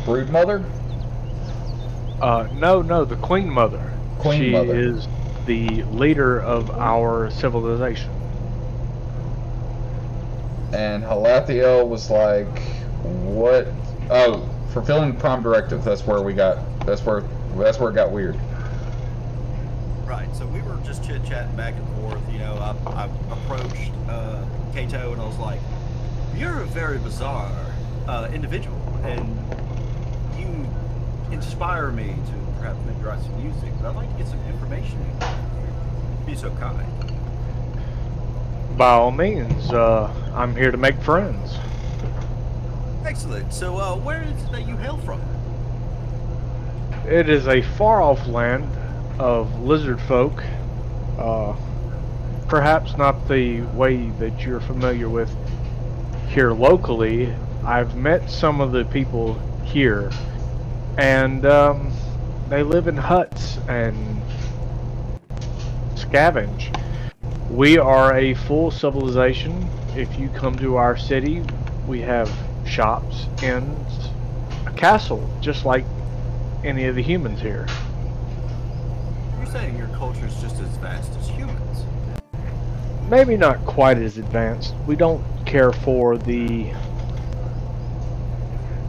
Brood Mother? No, the Queen Mother. Queen Mother. She is the leader of our civilization. And Halathiel was like, what? Oh, fulfilling Prime Directive. That's where we got. That's where it got weird. Right. So we were just chit-chatting back and forth. You know, I approached Cato and I was like, "You're a very bizarre individual, and you inspire me to perhaps maybe write some music. But I'd like to get some information. Be so kind." By all means, I'm here to make friends. Excellent. So, where is it that you hail from? It is a far-off land of lizard folk perhaps not the way that you're familiar with here locally. I've met some of the people here, and they live in huts and scavenge. We are a full civilization. If you come to our city, we have shops, inns, a castle, just like any of the humans here. You're saying your culture is just as vast as humans. Maybe not quite as advanced. We don't care for the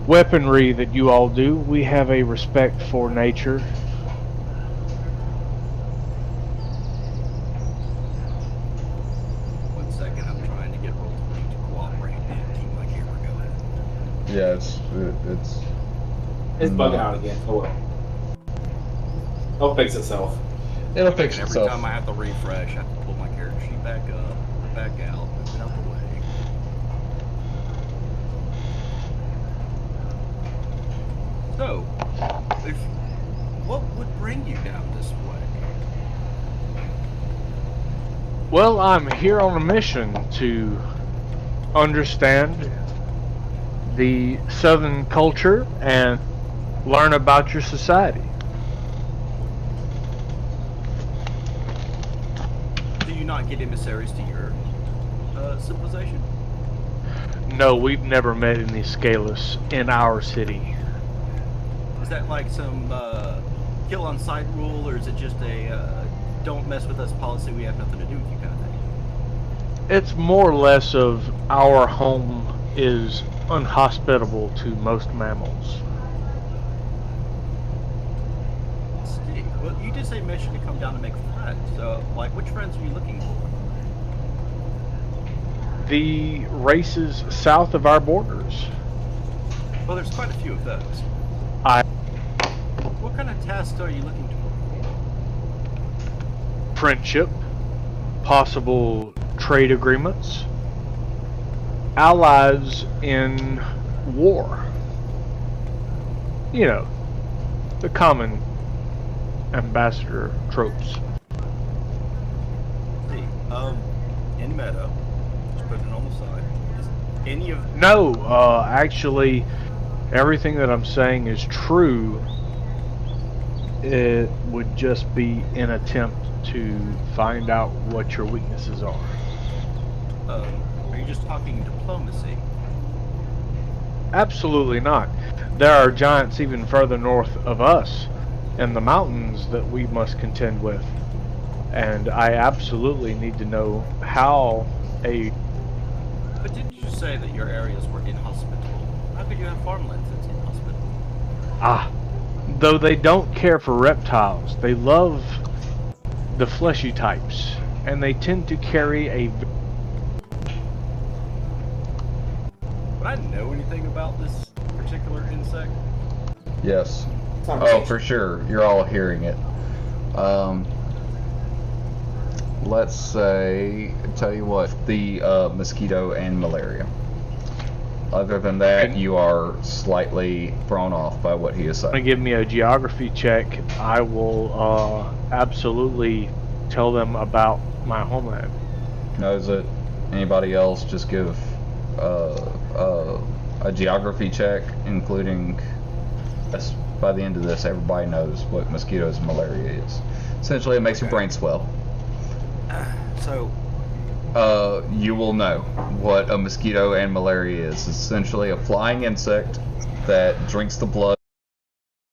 weaponry that you all do. We have a respect for nature. One second, I'm trying to get Roll20 to cooperate and keep my camera going. Yeah, It's bugging out again. Hold on. It'll fix itself. it'll fix And every itself. time I have to refresh, I have to pull my character sheet back up, back out, move it out the way. So, what would bring you down this way? Well, I'm here on a mission to understand the Southern culture and learn about your society. Do you not get emissaries to your civilization? No, we've never met any Scalus in our city. Is that like some kill on sight rule, or is it just a don't mess with us policy, we have nothing to do with you kind of thing? It's more or less of our home is unhospitable to most mammals. See, well, you did say mission to come down to make friends. So, like, which friends are you looking for? The races south of our borders. Well, there's quite a few of those. I What kind of tasks are you looking to perform? friendship, possible trade agreements, allies in war. You know, the common ambassador tropes. See, in Meadow, just put it on the side. Is any of No, actually, everything that I'm saying is true. It would just be an attempt to find out what your weaknesses are. are you just talking diplomacy? Absolutely not. There are giants even further north of us in the mountains that we must contend with. And I absolutely need to know how a... But didn't you say that your areas were inhospitable? How could you have farmlands that's inhospitable? Though they don't care for reptiles, they love the fleshy types. And they tend to carry a... Would I know anything about this particular insect? Yes. Oh, for sure. You're all hearing it. Let's say, tell you what, the mosquito and malaria. Other than that, you are slightly thrown off by what he is Going to saying. give me a geography check. I will absolutely tell them about my homeland. Knows it. Anybody else, just give a geography check, including, by the end of this, everybody knows what mosquitoes and malaria is. Essentially, it makes your brain swell. So, You will know what a mosquito and malaria is. It's essentially a flying insect that drinks the blood